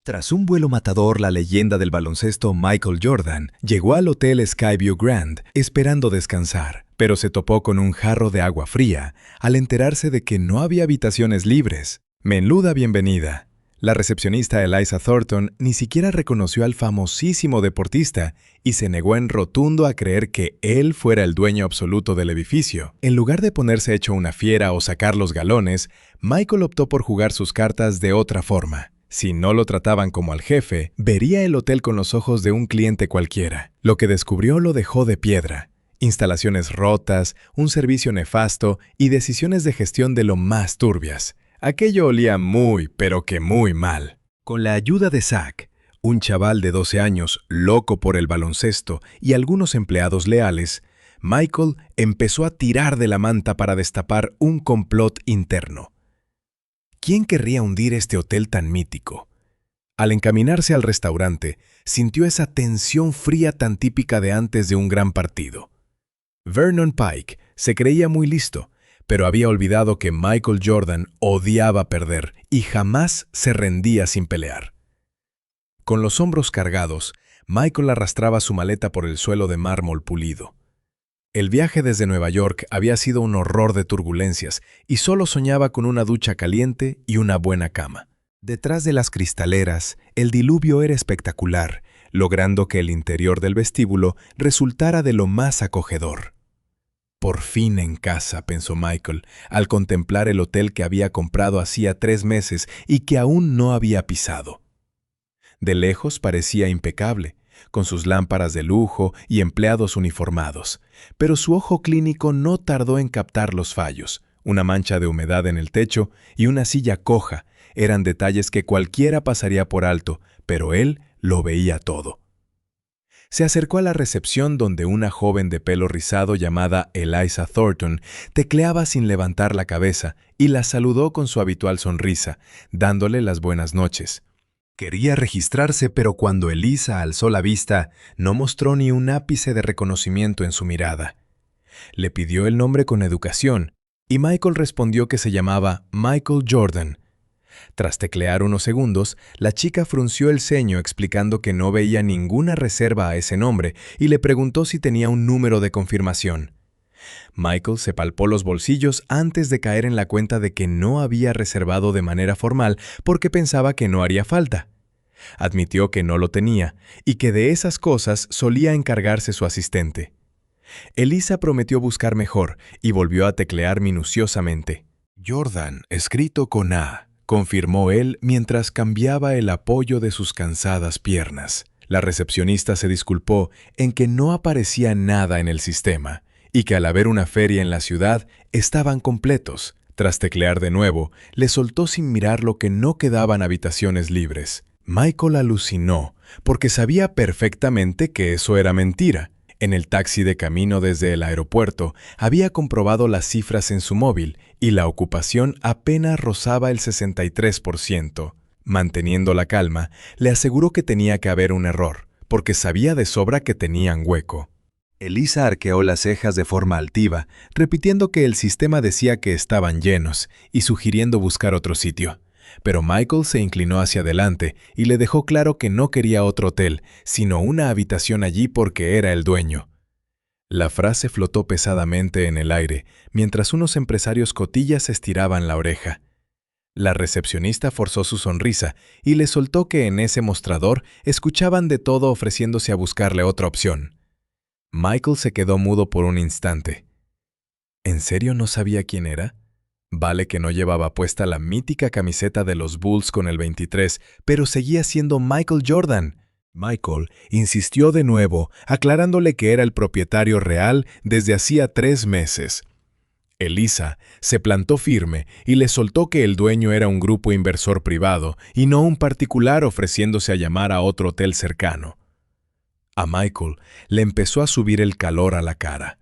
Tras un vuelo matador, la leyenda del baloncesto Michael Jordan llegó al Hotel Skyview Grand esperando descansar, pero se topó con un jarro de agua fría al enterarse de que no había habitaciones libres. Menuda bienvenida. La recepcionista Eliza Thornton ni siquiera reconoció al famosísimo deportista y se negó en rotundo a creer que él fuera el dueño absoluto del edificio. En lugar de ponerse hecho una fiera o sacar los galones, Michael optó por jugar sus cartas de otra forma. Si no lo trataban como al jefe, vería el hotel con los ojos de un cliente cualquiera. Lo que descubrió lo dejó de piedra. Instalaciones rotas, un servicio nefasto y decisiones de gestión de lo más turbias. Aquello olía muy, pero que muy mal. Con la ayuda de Zach, un chaval de 12 años loco por el baloncesto y algunos empleados leales, Michael empezó a tirar de la manta para destapar un complot interno. ¿Quién querría hundir este hotel tan mítico? Al encaminarse al restaurante, sintió esa tensión fría tan típica de antes de un gran partido. Vernon Pike se creía muy listo, pero había olvidado que Michael Jordan odiaba perder y jamás se rendía sin pelear. Con los hombros cargados, Michael arrastraba su maleta por el suelo de mármol pulido. El viaje desde Nueva York había sido un horror de turbulencias y solo soñaba con una ducha caliente y una buena cama. Detrás de las cristaleras, el diluvio era espectacular, logrando que el interior del vestíbulo resultara de lo más acogedor. Por fin en casa, pensó Michael, al contemplar el hotel que había comprado hacía 3 meses y que aún no había pisado. De lejos parecía impecable, con sus lámparas de lujo y empleados uniformados, pero su ojo clínico no tardó en captar los fallos. Una mancha de humedad en el techo y una silla coja eran detalles que cualquiera pasaría por alto, pero él lo veía todo. Se acercó a la recepción donde una joven de pelo rizado llamada Eliza Thornton tecleaba sin levantar la cabeza y la saludó con su habitual sonrisa, dándole las buenas noches. Quería registrarse, pero cuando Eliza alzó la vista, no mostró ni un ápice de reconocimiento en su mirada. Le pidió el nombre con educación, y Michael respondió que se llamaba Michael Jordan. Tras teclear unos segundos, la chica frunció el ceño explicando que no veía ninguna reserva a ese nombre y le preguntó si tenía un número de confirmación. Michael se palpó los bolsillos antes de caer en la cuenta de que no había reservado de manera formal porque pensaba que no haría falta. Admitió que no lo tenía y que de esas cosas solía encargarse su asistente. Eliza prometió buscar mejor y volvió a teclear minuciosamente. Jordan, escrito con A, confirmó él mientras cambiaba el apoyo de sus cansadas piernas. La recepcionista se disculpó en que no aparecía nada en el sistema y que al haber una feria en la ciudad estaban completos. Tras teclear de nuevo, le soltó sin mirarlo que no quedaban habitaciones libres. Michael alucinó, porque sabía perfectamente que eso era mentira. En el taxi de camino desde el aeropuerto, había comprobado las cifras en su móvil y la ocupación apenas rozaba el 63%. Manteniendo la calma, le aseguró que tenía que haber un error, porque sabía de sobra que tenían hueco. Eliza arqueó las cejas de forma altiva, repitiendo que el sistema decía que estaban llenos y sugiriendo buscar otro sitio. Pero Michael se inclinó hacia adelante y le dejó claro que no quería otro hotel, sino una habitación allí porque era el dueño. La frase flotó pesadamente en el aire, mientras unos empresarios cotillas estiraban la oreja. La recepcionista forzó su sonrisa y le soltó que en ese mostrador escuchaban de todo ofreciéndose a buscarle otra opción. Michael se quedó mudo por un instante. ¿En serio no sabía quién era? Vale que no llevaba puesta la mítica camiseta de los Bulls con el 23, pero seguía siendo Michael Jordan. Michael insistió de nuevo, aclarándole que era el propietario real desde hacía 3 meses. Eliza se plantó firme y le soltó que el dueño era un grupo inversor privado y no un particular ofreciéndose a llamar a otro hotel cercano. A Michael le empezó a subir el calor a la cara.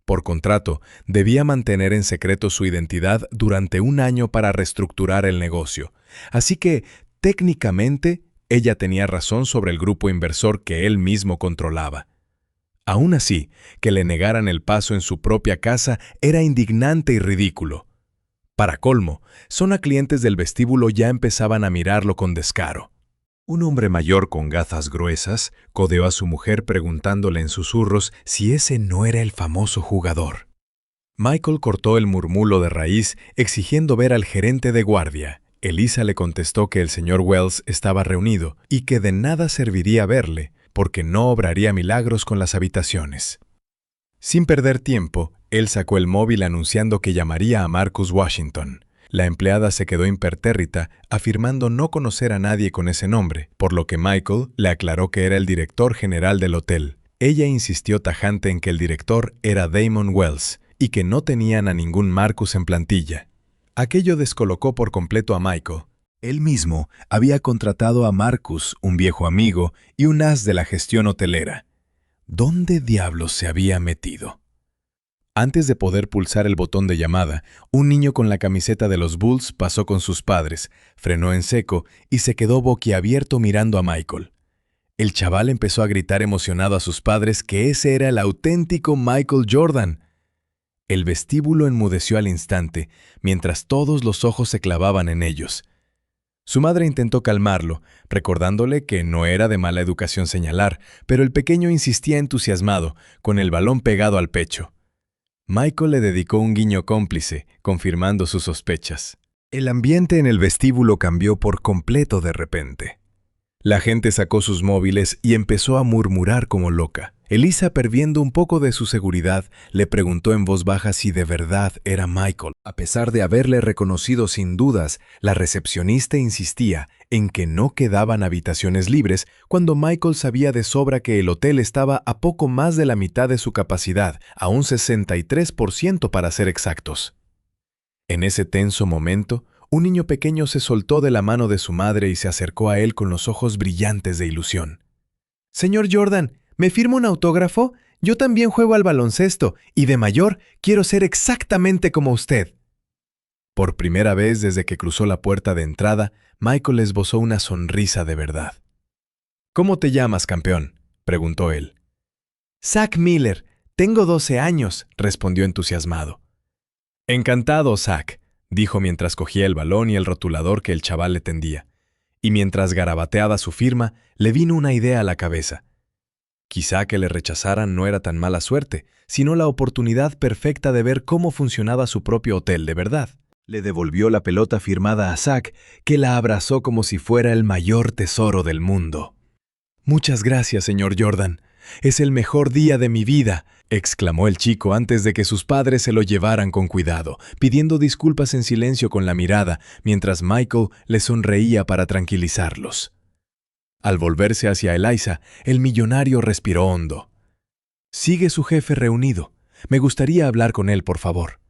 Por contrato, debía mantener en secreto su identidad durante 1 año para reestructurar el negocio. Así que, técnicamente, ella tenía razón sobre el grupo inversor que él mismo controlaba. Aún así, que le negaran el paso en su propia casa era indignante y ridículo. Para colmo, zona clientes del vestíbulo ya empezaban a mirarlo con descaro. Un hombre mayor con gafas gruesas codeó a su mujer preguntándole en susurros si ese no era el famoso jugador. Michael cortó el murmullo de raíz exigiendo ver al gerente de guardia. Elisa le contestó que el señor Wells estaba reunido y que de nada serviría verle, porque no obraría milagros con las habitaciones. Sin perder tiempo, él sacó el móvil anunciando que llamaría a Marcus Washington. La empleada se quedó impertérrita, afirmando no conocer a nadie con ese nombre, por lo que Michael le aclaró que era el director general del hotel. Ella insistió tajante en que el director era Damon Wells y que no tenían a ningún Marcus en plantilla. Aquello descolocó por completo a Michael. Él mismo había contratado a Marcus, un viejo amigo y un as de la gestión hotelera. ¿Dónde diablos se había metido? Antes de poder pulsar el botón de llamada, un niño con la camiseta de los Bulls pasó con sus padres, frenó en seco y se quedó boquiabierto mirando a Michael. El chaval empezó a gritar emocionado a sus padres que ese era el auténtico Michael Jordan. El vestíbulo enmudeció al instante, mientras todos los ojos se clavaban en ellos. Su madre intentó calmarlo, recordándole que no era de mala educación señalar, pero el pequeño insistía entusiasmado, con el balón pegado al pecho. Michael le dedicó un guiño cómplice, confirmando sus sospechas. El ambiente en el vestíbulo cambió por completo de repente. La gente sacó sus móviles y empezó a murmurar como loca. Elisa, perdiendo un poco de su seguridad, le preguntó en voz baja si de verdad era Michael. A pesar de haberle reconocido sin dudas, la recepcionista insistía en que no quedaban habitaciones libres cuando Michael sabía de sobra que el hotel estaba a poco más de la mitad de su capacidad, a un 63% para ser exactos. En ese tenso momento, un niño pequeño se soltó de la mano de su madre y se acercó a él con los ojos brillantes de ilusión. «Señor Jordan, ¿me firma un autógrafo? Yo también juego al baloncesto y de mayor quiero ser exactamente como usted». Por primera vez desde que cruzó la puerta de entrada, Michael esbozó una sonrisa de verdad. «¿Cómo te llamas, campeón?», preguntó él. «Zach Miller. Tengo 12 años», respondió entusiasmado. «Encantado, Zach», dijo mientras cogía el balón y el rotulador que el chaval le tendía. Y mientras garabateaba su firma, le vino una idea a la cabeza. Quizá que le rechazaran no era tan mala suerte, sino la oportunidad perfecta de ver cómo funcionaba su propio hotel de verdad. Le devolvió la pelota firmada a Zach, que la abrazó como si fuera el mayor tesoro del mundo. «Muchas gracias, señor Jordan. Es el mejor día de mi vida», exclamó el chico antes de que sus padres se lo llevaran con cuidado, pidiendo disculpas en silencio con la mirada, mientras Michael le sonreía para tranquilizarlos. Al volverse hacia Elisa, el millonario respiró hondo. «Sigue su jefe reunido. Me gustaría hablar con él, por favor».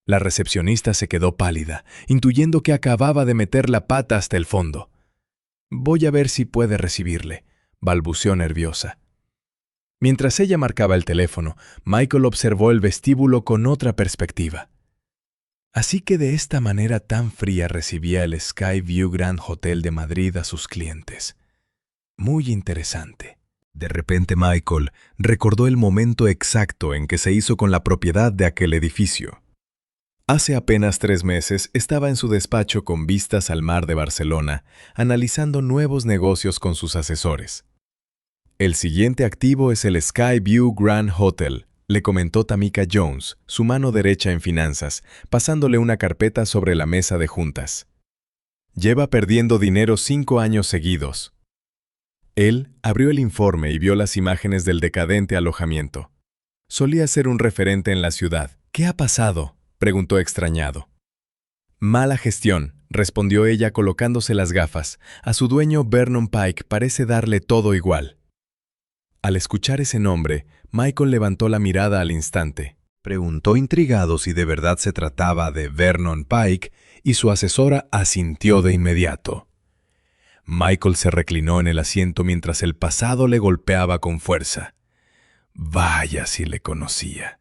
La recepcionista se quedó pálida, intuyendo que acababa de meter la pata hasta el fondo. «Voy a ver si puede recibirle», balbuceó nerviosa. Mientras ella marcaba el teléfono, Michael observó el vestíbulo con otra perspectiva. Así que de esta manera tan fría recibía el Skyview Grand Hotel de Madrid a sus clientes. Muy interesante. De repente Michael recordó el momento exacto en que se hizo con la propiedad de aquel edificio. Hace apenas 3 meses estaba en su despacho con vistas al mar de Barcelona, analizando nuevos negocios con sus asesores. «El siguiente activo es el Skyview Grand Hotel», le comentó Tamika Jones, su mano derecha en finanzas, pasándole una carpeta sobre la mesa de juntas. «Lleva perdiendo dinero 5 años seguidos». Él abrió el informe y vio las imágenes del decadente alojamiento. Solía ser un referente en la ciudad. «¿Qué ha pasado?», preguntó extrañado. «Mala gestión», respondió ella colocándose las gafas. «A su dueño Vernon Pike parece darle todo igual». Al escuchar ese nombre, Michael levantó la mirada al instante. Preguntó intrigado si de verdad se trataba de Vernon Pike y su asesora asintió de inmediato. Michael se reclinó en el asiento mientras el pasado le golpeaba con fuerza. Vaya si le conocía.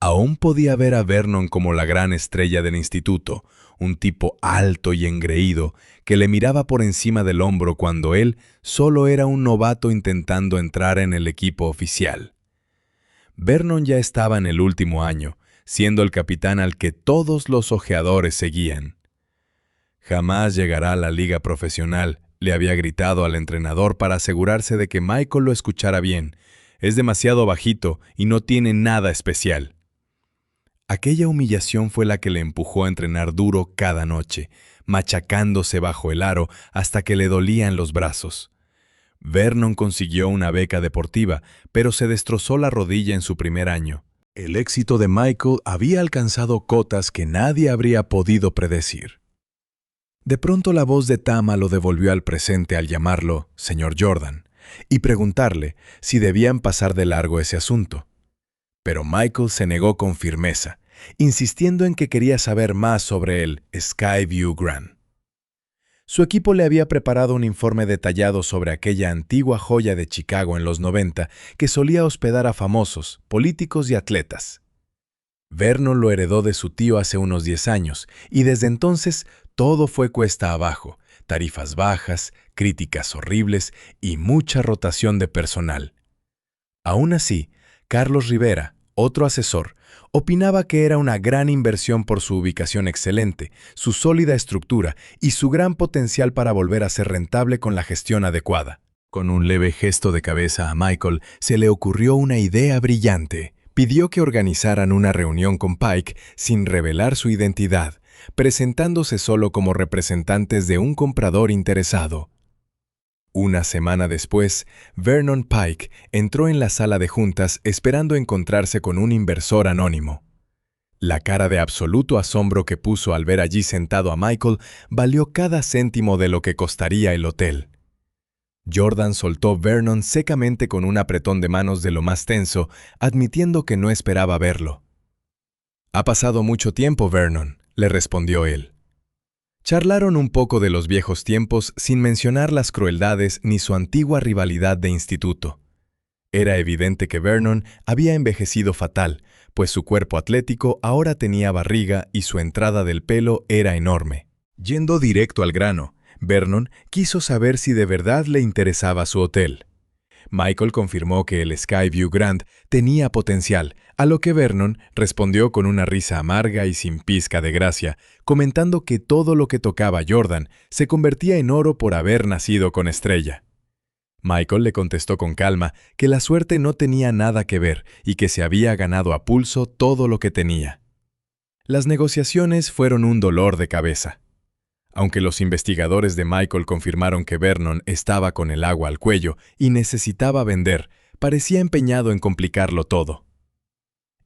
Aún podía ver a Vernon como la gran estrella del instituto, un tipo alto y engreído que le miraba por encima del hombro cuando él solo era un novato intentando entrar en el equipo oficial. Vernon ya estaba en el último año, siendo el capitán al que todos los ojeadores seguían. «Jamás llegará a la liga profesional», le había gritado al entrenador para asegurarse de que Michael lo escuchara bien. Es demasiado bajito y no tiene nada especial. Aquella humillación fue la que le empujó a entrenar duro cada noche, machacándose bajo el aro hasta que le dolían los brazos. Vernon consiguió una beca deportiva, pero se destrozó la rodilla en su primer año. El éxito de Michael había alcanzado cotas que nadie habría podido predecir. De pronto la voz de Tama lo devolvió al presente al llamarlo señor Jordan y preguntarle si debían pasar de largo ese asunto. Pero Michael se negó con firmeza, insistiendo en que quería saber más sobre el Skyview Grand. Su equipo le había preparado un informe detallado sobre aquella antigua joya de Chicago en los 90 que solía hospedar a famosos, políticos y atletas. Vernon lo heredó de su tío hace unos 10 años y desde entonces todo fue cuesta abajo, tarifas bajas, críticas horribles y mucha rotación de personal. Aún así, Carlos Rivera, otro asesor, opinaba que era una gran inversión por su ubicación excelente, su sólida estructura y su gran potencial para volver a ser rentable con la gestión adecuada. Con un leve gesto de cabeza a Michael se le ocurrió una idea brillante. Pidió que organizaran una reunión con Pike sin revelar su identidad, presentándose solo como representantes de un comprador interesado. Una semana después, Vernon Pike entró en la sala de juntas esperando encontrarse con un inversor anónimo. La cara de absoluto asombro que puso al ver allí sentado a Michael valió cada céntimo de lo que costaría el hotel. Jordan soltó a Vernon secamente con un apretón de manos de lo más tenso, admitiendo que no esperaba verlo. «Ha pasado mucho tiempo, Vernon», le respondió él. Charlaron un poco de los viejos tiempos sin mencionar las crueldades ni su antigua rivalidad de instituto. Era evidente que Vernon había envejecido fatal, pues su cuerpo atlético ahora tenía barriga y su entrada del pelo era enorme. Yendo directo al grano, Vernon quiso saber si de verdad le interesaba su hotel. Michael confirmó que el Skyview Grand tenía potencial, a lo que Vernon respondió con una risa amarga y sin pizca de gracia, comentando que todo lo que tocaba Jordan se convertía en oro por haber nacido con estrella. Michael le contestó con calma que la suerte no tenía nada que ver y que se había ganado a pulso todo lo que tenía. Las negociaciones fueron un dolor de cabeza. Aunque los investigadores de Michael confirmaron que Vernon estaba con el agua al cuello y necesitaba vender, parecía empeñado en complicarlo todo.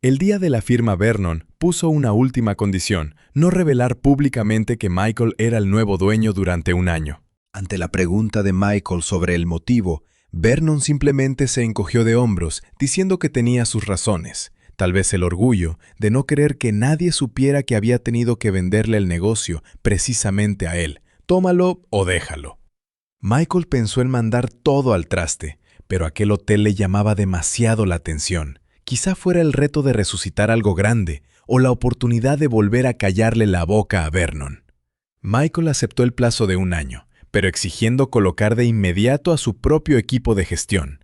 El día de la firma, Vernon puso una última condición: no revelar públicamente que Michael era el nuevo dueño durante un año. Ante la pregunta de Michael sobre el motivo, Vernon simplemente se encogió de hombros, diciendo que tenía sus razones. Tal vez el orgullo de no querer que nadie supiera que había tenido que venderle el negocio precisamente a él. Tómalo o déjalo. Michael pensó en mandar todo al traste, pero aquel hotel le llamaba demasiado la atención. Quizá fuera el reto de resucitar algo grande o la oportunidad de volver a callarle la boca a Vernon. Michael aceptó el plazo de un año, pero exigiendo colocar de inmediato a su propio equipo de gestión.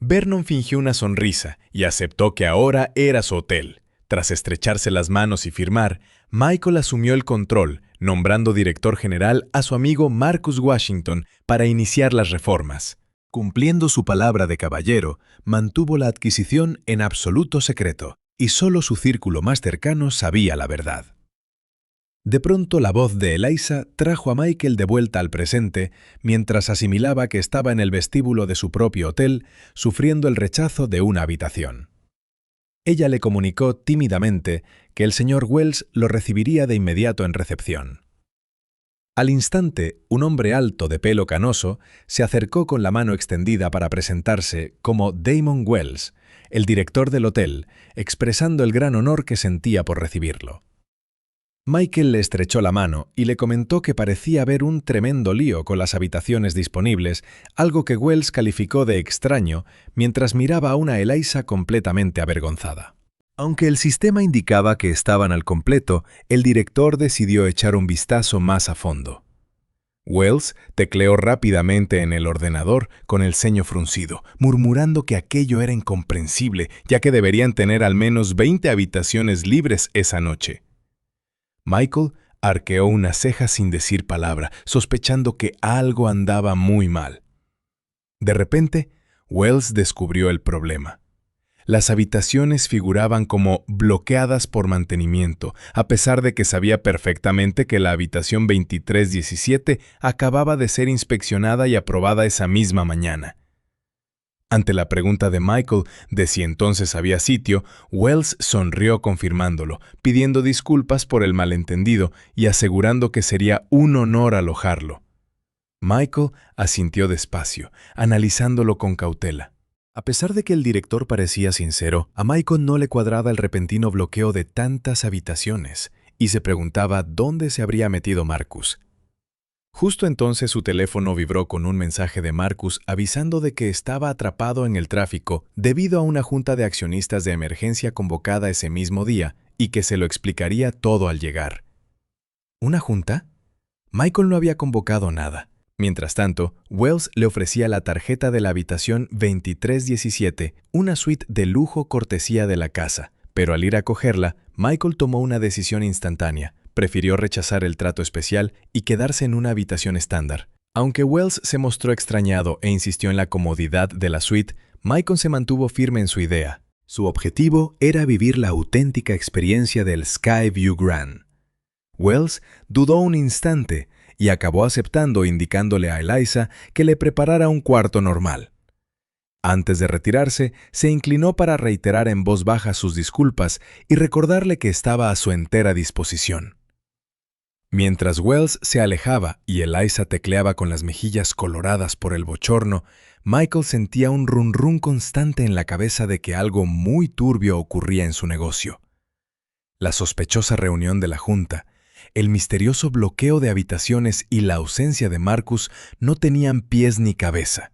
Vernon fingió una sonrisa y aceptó que ahora era su hotel. Tras estrecharse las manos y firmar, Michael asumió el control, nombrando director general a su amigo Marcus Washington para iniciar las reformas. Cumpliendo su palabra de caballero, mantuvo la adquisición en absoluto secreto, y solo su círculo más cercano sabía la verdad. De pronto la voz de Eliza trajo a Michael de vuelta al presente, mientras asimilaba que estaba en el vestíbulo de su propio hotel, sufriendo el rechazo de una habitación. Ella le comunicó tímidamente que el señor Wells lo recibiría de inmediato en recepción. Al instante, un hombre alto de pelo canoso se acercó con la mano extendida para presentarse como Damon Wells, el director del hotel, expresando el gran honor que sentía por recibirlo. Michael le estrechó la mano y le comentó que parecía haber un tremendo lío con las habitaciones disponibles, algo que Wells calificó de extraño mientras miraba a una Eliza completamente avergonzada. Aunque el sistema indicaba que estaban al completo, el director decidió echar un vistazo más a fondo. Wells tecleó rápidamente en el ordenador con el ceño fruncido, murmurando que aquello era incomprensible, ya que deberían tener al menos 20 habitaciones libres esa noche. Michael Arqueó una ceja sin decir palabra, sospechando que algo andaba muy mal. De repente, Wells descubrió el problema. Las habitaciones figuraban como bloqueadas por mantenimiento, a pesar de que sabía perfectamente que la habitación 2317 acababa de ser inspeccionada y aprobada esa misma mañana. Ante la pregunta de Michael de si entonces había sitio, Wells sonrió confirmándolo, pidiendo disculpas por el malentendido y asegurando que sería un honor alojarlo. Michael asintió despacio, analizándolo con cautela. A pesar de que el director parecía sincero, a Michael no le cuadraba el repentino bloqueo de tantas habitaciones y se preguntaba dónde se habría metido Marcus. Justo entonces su teléfono vibró con un mensaje de Marcus avisando de que estaba atrapado en el tráfico debido a una junta de accionistas de emergencia convocada ese mismo día y que se lo explicaría todo al llegar. ¿Una junta? Michael no había convocado nada. Mientras tanto, Wells le ofrecía la tarjeta de la habitación 2317, una suite de lujo cortesía de la casa, pero al ir a cogerla, Michael tomó una decisión instantánea. Prefirió rechazar el trato especial y quedarse en una habitación estándar. Aunque Wells se mostró extrañado e insistió en la comodidad de la suite, Michael se mantuvo firme en su idea. Su objetivo era vivir la auténtica experiencia del Skyview Grand. Wells dudó un instante y acabó aceptando, indicándole a Eliza que le preparara un cuarto normal. Antes de retirarse, se inclinó para reiterar en voz baja sus disculpas y recordarle que estaba a su entera disposición. Mientras Wells se alejaba y Eliza tecleaba con las mejillas coloradas por el bochorno, Michael sentía un run constante en la cabeza de que algo muy turbio ocurría en su negocio. La sospechosa reunión de la junta, el misterioso bloqueo de habitaciones y la ausencia de Marcus no tenían pies ni cabeza.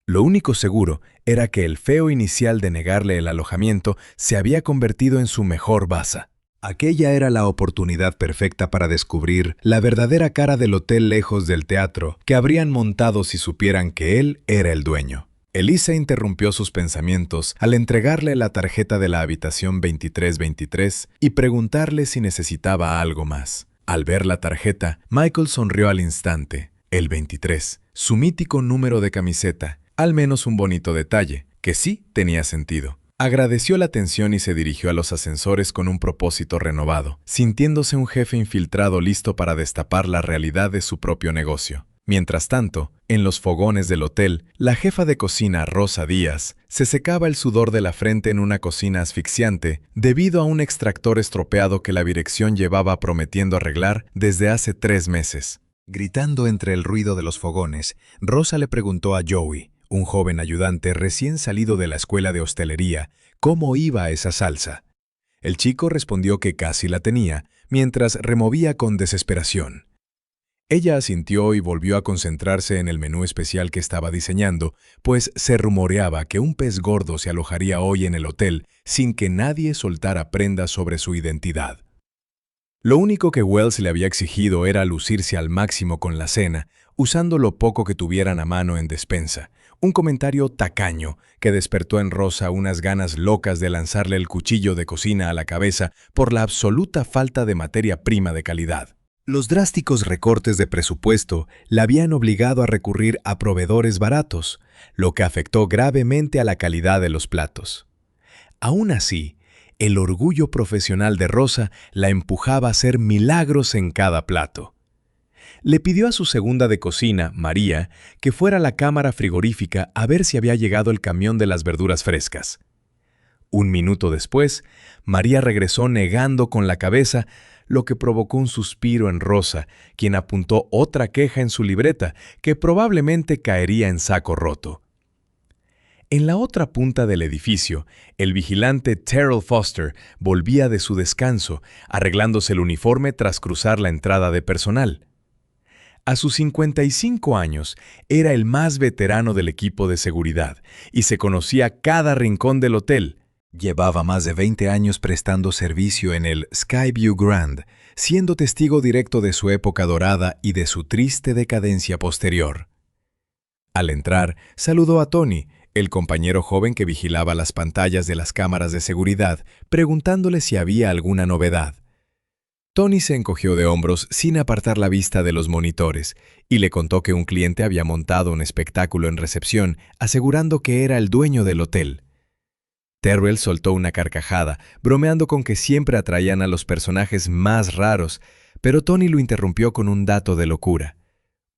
Lo único seguro era que el feo inicial de negarle el alojamiento se había convertido en su mejor baza. Aquella era la oportunidad perfecta para descubrir la verdadera cara del hotel lejos del teatro que habrían montado si supieran que él era el dueño. Eliza interrumpió sus pensamientos al entregarle la tarjeta de la habitación 2323 y preguntarle si necesitaba algo más. Al ver la tarjeta, Michael sonrió al instante. El 23, su mítico número de camiseta, al menos un bonito detalle, que sí tenía sentido. Agradeció la atención y se dirigió a los ascensores con un propósito renovado, sintiéndose un jefe infiltrado listo para destapar la realidad de su propio negocio. Mientras tanto, en los fogones del hotel, la jefa de cocina, Rosa Díaz, se secaba el sudor de la frente en una cocina asfixiante debido a un extractor estropeado que la dirección llevaba prometiendo arreglar desde hace 3 meses. Gritando entre el ruido de los fogones, Rosa le preguntó a Joey, un joven ayudante recién salido de la escuela de hostelería, cómo iba esa salsa. El chico respondió que casi la tenía, mientras removía con desesperación. Ella asintió y volvió a concentrarse en el menú especial que estaba diseñando, pues se rumoreaba que un pez gordo se alojaría hoy en el hotel sin que nadie soltara prendas sobre su identidad. Lo único que Wells le había exigido era lucirse al máximo con la cena, usando lo poco que tuvieran a mano en despensa. Un comentario tacaño que despertó en Rosa unas ganas locas de lanzarle el cuchillo de cocina a la cabeza por la absoluta falta de materia prima de calidad. Los drásticos recortes de presupuesto la habían obligado a recurrir a proveedores baratos, lo que afectó gravemente a la calidad de los platos. Aún así, el orgullo profesional de Rosa la empujaba a hacer milagros en cada plato. Le pidió a su segunda de cocina, María, que fuera a la cámara frigorífica a ver si había llegado el camión de las verduras frescas. Un minuto después, María regresó negando con la cabeza, lo que provocó un suspiro en Rosa, quien apuntó otra queja en su libreta que probablemente caería en saco roto. En la otra punta del edificio, el vigilante Terrell Foster volvía de su descanso, arreglándose el uniforme tras cruzar la entrada de personal. A sus 55 años, era el más veterano del equipo de seguridad y se conocía cada rincón del hotel. Llevaba más de 20 años prestando servicio en el Skyview Grand, siendo testigo directo de su época dorada y de su triste decadencia posterior. Al entrar, saludó a Tony, el compañero joven que vigilaba las pantallas de las cámaras de seguridad, preguntándole si había alguna novedad. Tony se encogió de hombros sin apartar la vista de los monitores y le contó que un cliente había montado un espectáculo en recepción, asegurando que era el dueño del hotel. Terrell soltó una carcajada, bromeando con que siempre atraían a los personajes más raros, pero Tony lo interrumpió con un dato de locura.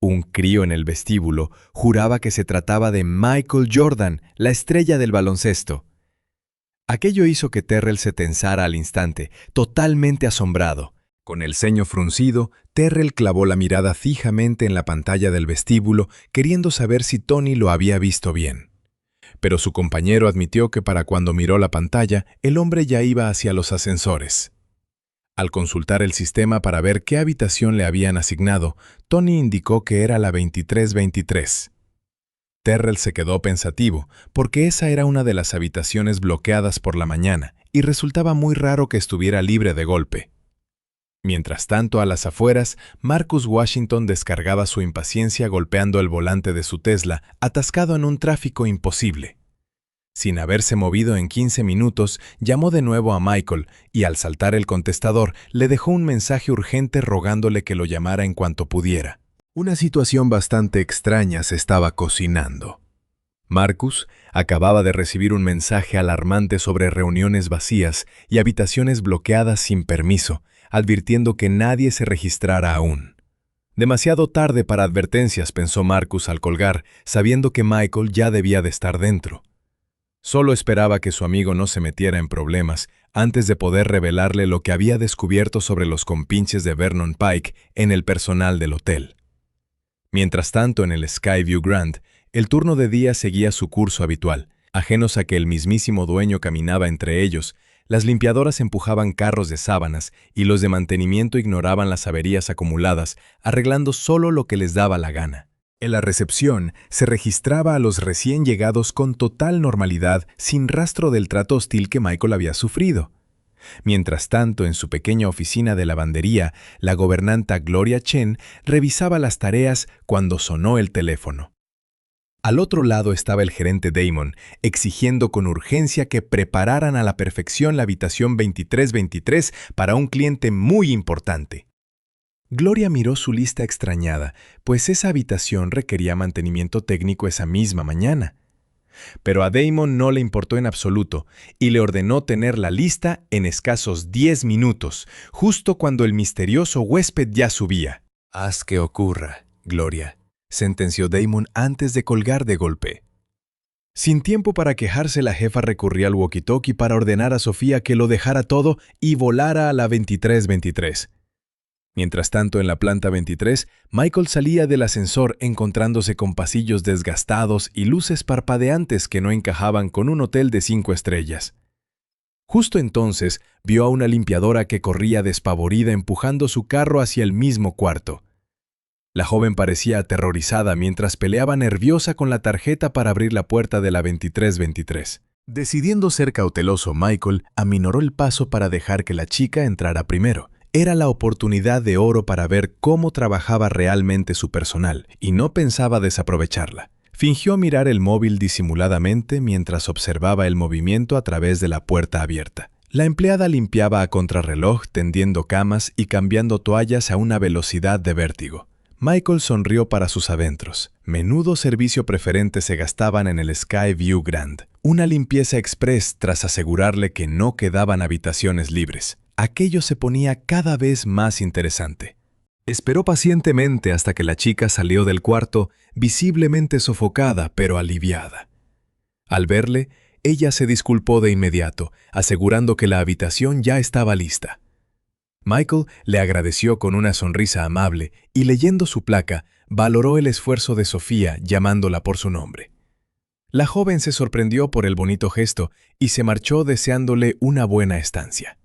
Un crío en el vestíbulo juraba que se trataba de Michael Jordan, la estrella del baloncesto. Aquello hizo que Terrell se tensara al instante, totalmente asombrado. Con el ceño fruncido, Terrell clavó la mirada fijamente en la pantalla del vestíbulo, queriendo saber si Tony lo había visto bien. Pero su compañero admitió que para cuando miró la pantalla, el hombre ya iba hacia los ascensores. Al consultar el sistema para ver qué habitación le habían asignado, Tony indicó que era la 2323. Terrell se quedó pensativo, porque esa era una de las habitaciones bloqueadas por la mañana, y resultaba muy raro que estuviera libre de golpe. Mientras tanto, a las afueras, Marcus Washington descargaba su impaciencia golpeando el volante de su Tesla, atascado en un tráfico imposible. Sin haberse movido en 15 minutos, llamó de nuevo a Michael y al saltar el contestador le dejó un mensaje urgente rogándole que lo llamara en cuanto pudiera. Una situación bastante extraña se estaba cocinando. Marcus acababa de recibir un mensaje alarmante sobre reuniones vacías y habitaciones bloqueadas sin permiso, advirtiendo que nadie se registrara aún. Demasiado tarde para advertencias, pensó Marcus al colgar, sabiendo que Michael ya debía de estar dentro. Solo esperaba que su amigo no se metiera en problemas antes de poder revelarle lo que había descubierto sobre los compinches de Vernon Pike en el personal del hotel. Mientras tanto, en el Skyview Grand, el turno de día seguía su curso habitual. Ajenos a que el mismísimo dueño caminaba entre ellos, las limpiadoras empujaban carros de sábanas y los de mantenimiento ignoraban las averías acumuladas, arreglando solo lo que les daba la gana. En la recepción se registraba a los recién llegados con total normalidad, sin rastro del trato hostil que Michael había sufrido. Mientras tanto, en su pequeña oficina de lavandería, la gobernanta Gloria Chen revisaba las tareas cuando sonó el teléfono. Al otro lado estaba el gerente Damon, exigiendo con urgencia que prepararan a la perfección la habitación 2323 para un cliente muy importante. Gloria miró su lista extrañada, pues esa habitación requería mantenimiento técnico esa misma mañana. Pero a Damon no le importó en absoluto y le ordenó tener la lista en escasos 10 minutos, justo cuando el misterioso huésped ya subía. «Haz que ocurra, Gloria», sentenció Damon antes de colgar de golpe. Sin tiempo para quejarse, la jefa recurría al walkie-talkie para ordenar a Sofía que lo dejara todo y volara a la 2323. Mientras tanto, en la planta 23, Michael salía del ascensor encontrándose con pasillos desgastados y luces parpadeantes que no encajaban con un hotel de 5 estrellas. Justo entonces, vio a una limpiadora que corría despavorida empujando su carro hacia el mismo cuarto. La joven parecía aterrorizada mientras peleaba nerviosa con la tarjeta para abrir la puerta de la 2323. Decidiendo ser cauteloso, Michael aminoró el paso para dejar que la chica entrara primero. Era la oportunidad de oro para ver cómo trabajaba realmente su personal, y no pensaba desaprovecharla. Fingió mirar el móvil disimuladamente mientras observaba el movimiento a través de la puerta abierta. La empleada limpiaba a contrarreloj, tendiendo camas y cambiando toallas a una velocidad de vértigo. Michael sonrió para sus adentros. Menudo servicio preferente se gastaban en el Skyview Grand. Una limpieza express tras asegurarle que no quedaban habitaciones libres. Aquello se ponía cada vez más interesante. Esperó pacientemente hasta que la chica salió del cuarto, visiblemente sofocada pero aliviada. Al verle, ella se disculpó de inmediato, asegurando que la habitación ya estaba lista. Michael le agradeció con una sonrisa amable y, leyendo su placa, valoró el esfuerzo de Sofía llamándola por su nombre. La joven se sorprendió por el bonito gesto y se marchó deseándole una buena estancia.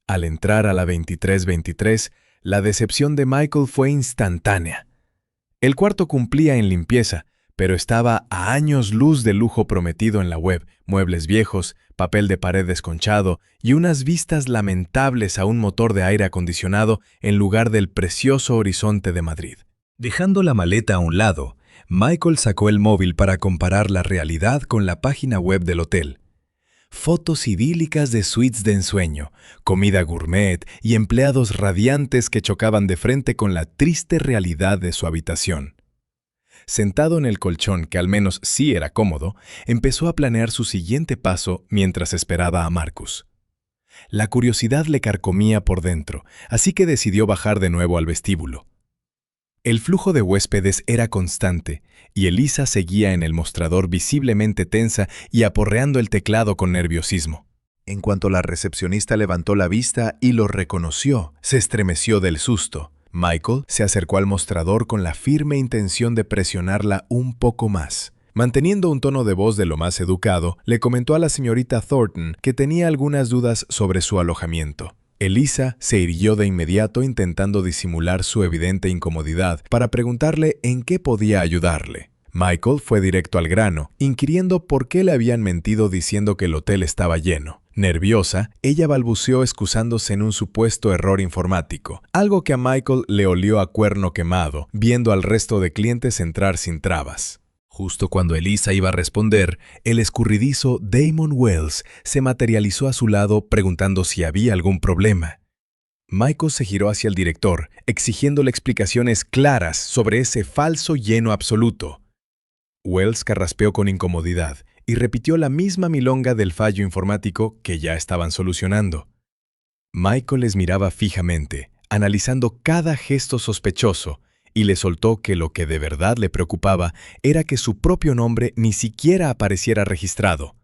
Al entrar a la 2323, la decepción de Michael fue instantánea. El cuarto cumplía en limpieza, pero estaba a años luz del lujo prometido en la web, muebles viejos, papel de pared desconchado y unas vistas lamentables a un motor de aire acondicionado en lugar del precioso horizonte de Madrid. Dejando la maleta a un lado, Michael sacó el móvil para comparar la realidad con la página web del hotel. fotos idílicas de suites de ensueño, comida gourmet y empleados radiantes que chocaban de frente con la triste realidad de su habitación. Sentado en el colchón, que al menos sí era cómodo, empezó a planear su siguiente paso mientras esperaba a Marcus. La curiosidad le carcomía por dentro, así que decidió bajar de nuevo al vestíbulo. El flujo de huéspedes era constante, y Elisa seguía en el mostrador visiblemente tensa y aporreando el teclado con nerviosismo. En cuanto la recepcionista levantó la vista y lo reconoció, se estremeció del susto. Michael se acercó al mostrador con la firme intención de presionarla un poco más. Manteniendo un tono de voz de lo más educado, le comentó a la señorita Thornton que tenía algunas dudas sobre su alojamiento. Elisa se irguió de inmediato intentando disimular su evidente incomodidad para preguntarle en qué podía ayudarle. Michael fue directo al grano, inquiriendo por qué le habían mentido diciendo que el hotel estaba lleno. Nerviosa, ella balbuceó excusándose en un supuesto error informático, algo que a Michael le olió a cuerno quemado, viendo al resto de clientes entrar sin trabas. Justo cuando Elisa iba a responder, el escurridizo Damon Wells se materializó a su lado preguntando si había algún problema. Michael se giró hacia el director, exigiéndole explicaciones claras sobre ese falso lleno absoluto. Wells carraspeó con incomodidad y repitió la misma milonga del fallo informático que ya estaban solucionando. Michael les miraba fijamente, analizando cada gesto sospechoso, y le soltó que lo que de verdad le preocupaba era que su propio nombre ni siquiera apareciera registrado.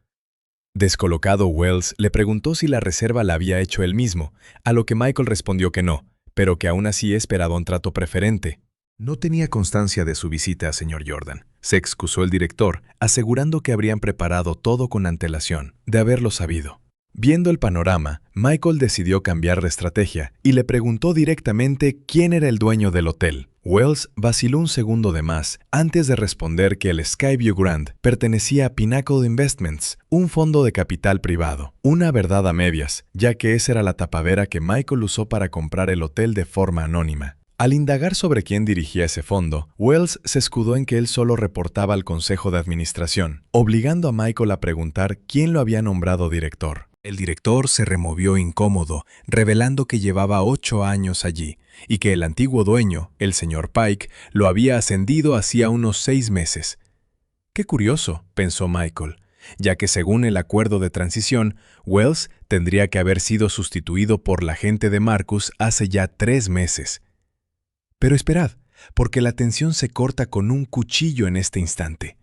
Descolocado, Wells le preguntó si la reserva la había hecho él mismo, a lo que Michael respondió que no, pero que aún así esperaba un trato preferente. No tenía constancia de su visita, señor Jordan, se excusó el director, asegurando que habrían preparado todo con antelación, de haberlo sabido. Viendo el panorama, Michael decidió cambiar de estrategia y le preguntó directamente quién era el dueño del hotel. Wells vaciló un segundo de más antes de responder que el Skyview Grand pertenecía a Pinnacle Investments, un fondo de capital privado. Una verdad a medias, ya que esa era la tapadera que Michael usó para comprar el hotel de forma anónima. Al indagar sobre quién dirigía ese fondo, Wells se escudó en que él solo reportaba al consejo de administración, obligando a Michael a preguntar quién lo había nombrado director. El director se removió incómodo, revelando que llevaba 8 años allí, y que el antiguo dueño, el señor Pike, lo había ascendido hacía unos 6 meses. Qué curioso, pensó Michael, ya que según el acuerdo de transición, Wells tendría que haber sido sustituido por la gente de Marcus hace ya 3 meses. Pero esperad, porque la tensión se corta con un cuchillo en este instante.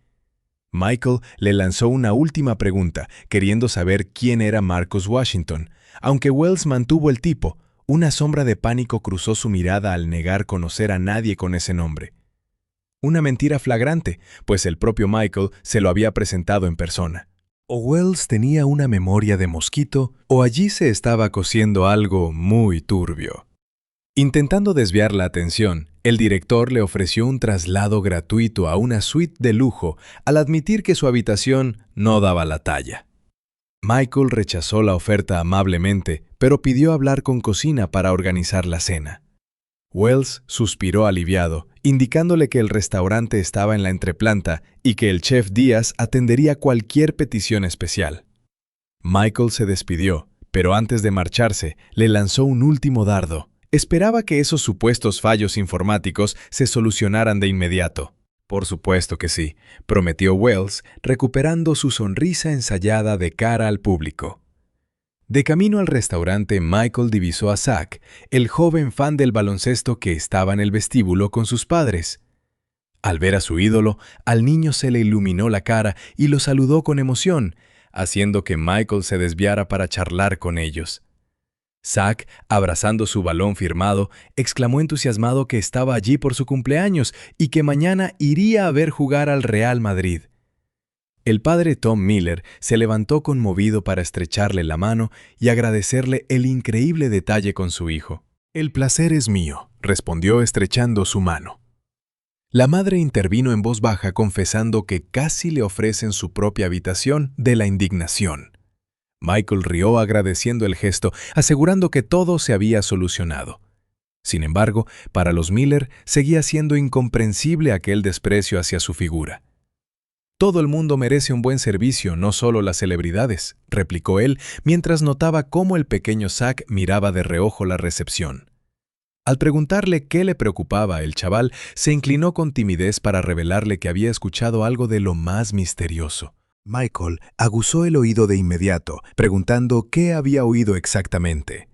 Michael le lanzó una última pregunta, queriendo saber quién era Marcus Washington. Aunque Wells mantuvo el tipo, una sombra de pánico cruzó su mirada al negar conocer a nadie con ese nombre. Una mentira flagrante, pues el propio Michael se lo había presentado en persona. O Wells tenía una memoria de mosquito, o allí se estaba cociendo algo muy turbio. Intentando desviar la atención, el director le ofreció un traslado gratuito a una suite de lujo al admitir que su habitación no daba la talla. Michael rechazó la oferta amablemente, pero pidió hablar con cocina para organizar la cena. Wells suspiró aliviado, indicándole que el restaurante estaba en la entreplanta y que el chef Díaz atendería cualquier petición especial. Michael se despidió, pero antes de marcharse, le lanzó un último dardo. Esperaba que esos supuestos fallos informáticos se solucionaran de inmediato. Por supuesto que sí, prometió Wells, recuperando su sonrisa ensayada de cara al público. De camino al restaurante, Michael divisó a Zach, el joven fan del baloncesto que estaba en el vestíbulo con sus padres. Al ver a su ídolo, al niño se le iluminó la cara y lo saludó con emoción, haciendo que Michael se desviara para charlar con ellos. Zach, abrazando su balón firmado, exclamó entusiasmado que estaba allí por su cumpleaños y que mañana iría a ver jugar al Real Madrid. El padre Tom Miller se levantó conmovido para estrecharle la mano y agradecerle el increíble detalle con su hijo. «El placer es mío», respondió estrechando su mano. La madre intervino en voz baja confesando que casi le ofrecen su propia habitación de la indignación. Michael rió agradeciendo el gesto, asegurando que todo se había solucionado. Sin embargo, para los Miller seguía siendo incomprensible aquel desprecio hacia su figura. Todo el mundo merece un buen servicio, no solo las celebridades, replicó él mientras notaba cómo el pequeño Zack miraba de reojo la recepción. Al preguntarle qué le preocupaba, el chaval se inclinó con timidez para revelarle que había escuchado algo de lo más misterioso. Michael aguzó el oído de inmediato, preguntando qué había oído exactamente.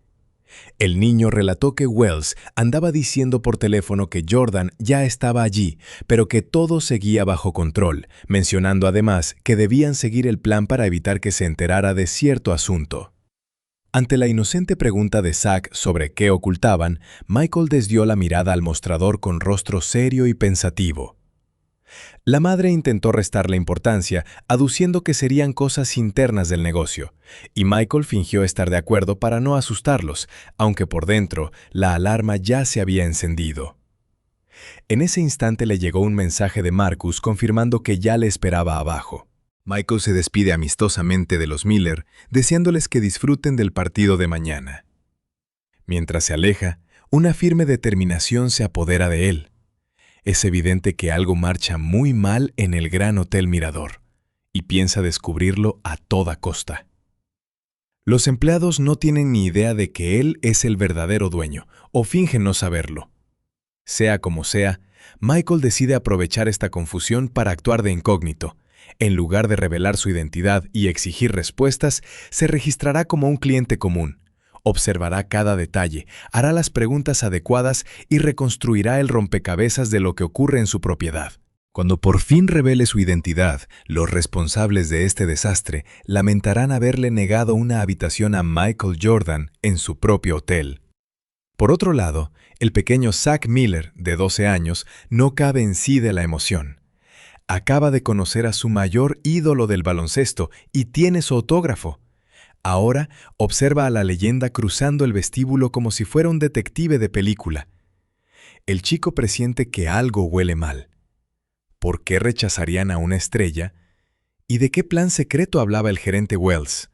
El niño relató que Wells andaba diciendo por teléfono que Jordan ya estaba allí, pero que todo seguía bajo control, mencionando además que debían seguir el plan para evitar que se enterara de cierto asunto. Ante la inocente pregunta de Zack sobre qué ocultaban, Michael desvió la mirada al mostrador con rostro serio y pensativo. La madre intentó restarle importancia, aduciendo que serían cosas internas del negocio, y Michael fingió estar de acuerdo para no asustarlos, aunque por dentro la alarma ya se había encendido. En ese instante le llegó un mensaje de Marcus confirmando que ya le esperaba abajo. Michael se despide amistosamente de los Miller, deseándoles que disfruten del partido de mañana. Mientras se aleja, una firme determinación se apodera de él. Es evidente que algo marcha muy mal en el Gran Hotel Mirador, y piensa descubrirlo a toda costa. Los empleados no tienen ni idea de que él es el verdadero dueño, o fingen no saberlo. Sea como sea, Michael decide aprovechar esta confusión para actuar de incógnito. En lugar de revelar su identidad y exigir respuestas, se registrará como un cliente común. Observará cada detalle, hará las preguntas adecuadas y reconstruirá el rompecabezas de lo que ocurre en su propiedad. Cuando por fin revele su identidad, los responsables de este desastre lamentarán haberle negado una habitación a Michael Jordan en su propio hotel. Por otro lado, el pequeño Zack Miller, de 12 años, no cabe en sí de la emoción. Acaba de conocer a su mayor ídolo del baloncesto y tiene su autógrafo. Ahora observa a la leyenda cruzando el vestíbulo como si fuera un detective de película. El chico presiente que algo huele mal. ¿Por qué rechazarían a una estrella? ¿Y de qué plan secreto hablaba el gerente Wells?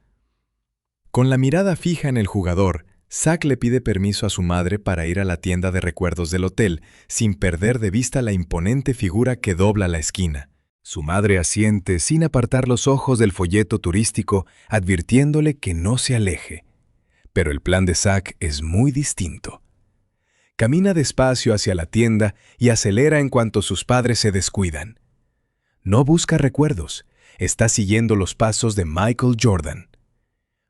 Con la mirada fija en el jugador, Zack le pide permiso a su madre para ir a la tienda de recuerdos del hotel, sin perder de vista la imponente figura que dobla la esquina. Su madre asiente sin apartar los ojos del folleto turístico, advirtiéndole que no se aleje. Pero el plan de Zack es muy distinto. Camina despacio hacia la tienda y acelera en cuanto sus padres se descuidan. No busca recuerdos, está siguiendo los pasos de Michael Jordan.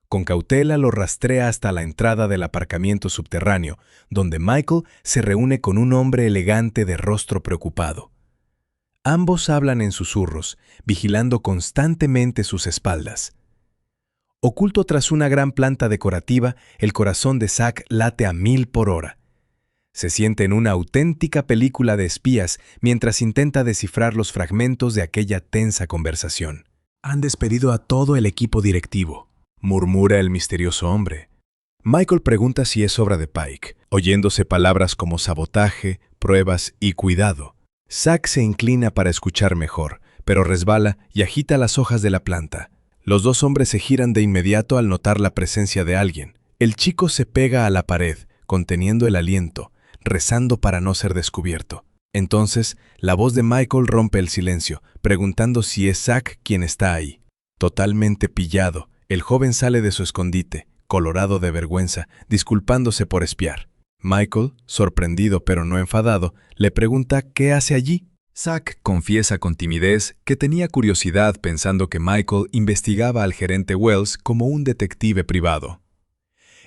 Con cautela lo rastrea hasta la entrada del aparcamiento subterráneo, donde Michael se reúne con un hombre elegante de rostro preocupado. Ambos hablan en susurros, vigilando constantemente sus espaldas. Oculto tras una gran planta decorativa, el corazón de Zack late a 1000 por hora. Se siente en una auténtica película de espías mientras intenta descifrar los fragmentos de aquella tensa conversación. «Han despedido a todo el equipo directivo», murmura el misterioso hombre. Michael pregunta si es obra de Pike, oyéndose palabras como sabotaje, pruebas y cuidado. Zack se inclina para escuchar mejor, pero resbala y agita las hojas de la planta. Los dos hombres se giran de inmediato al notar la presencia de alguien. El chico se pega a la pared, conteniendo el aliento, rezando para no ser descubierto. Entonces, la voz de Michael rompe el silencio, preguntando si es Zack quien está ahí. Totalmente pillado, el joven sale de su escondite, colorado de vergüenza, disculpándose por espiar. Michael, sorprendido pero no enfadado, le pregunta qué hace allí. Zack confiesa con timidez que tenía curiosidad pensando que Michael investigaba al gerente Wells como un detective privado.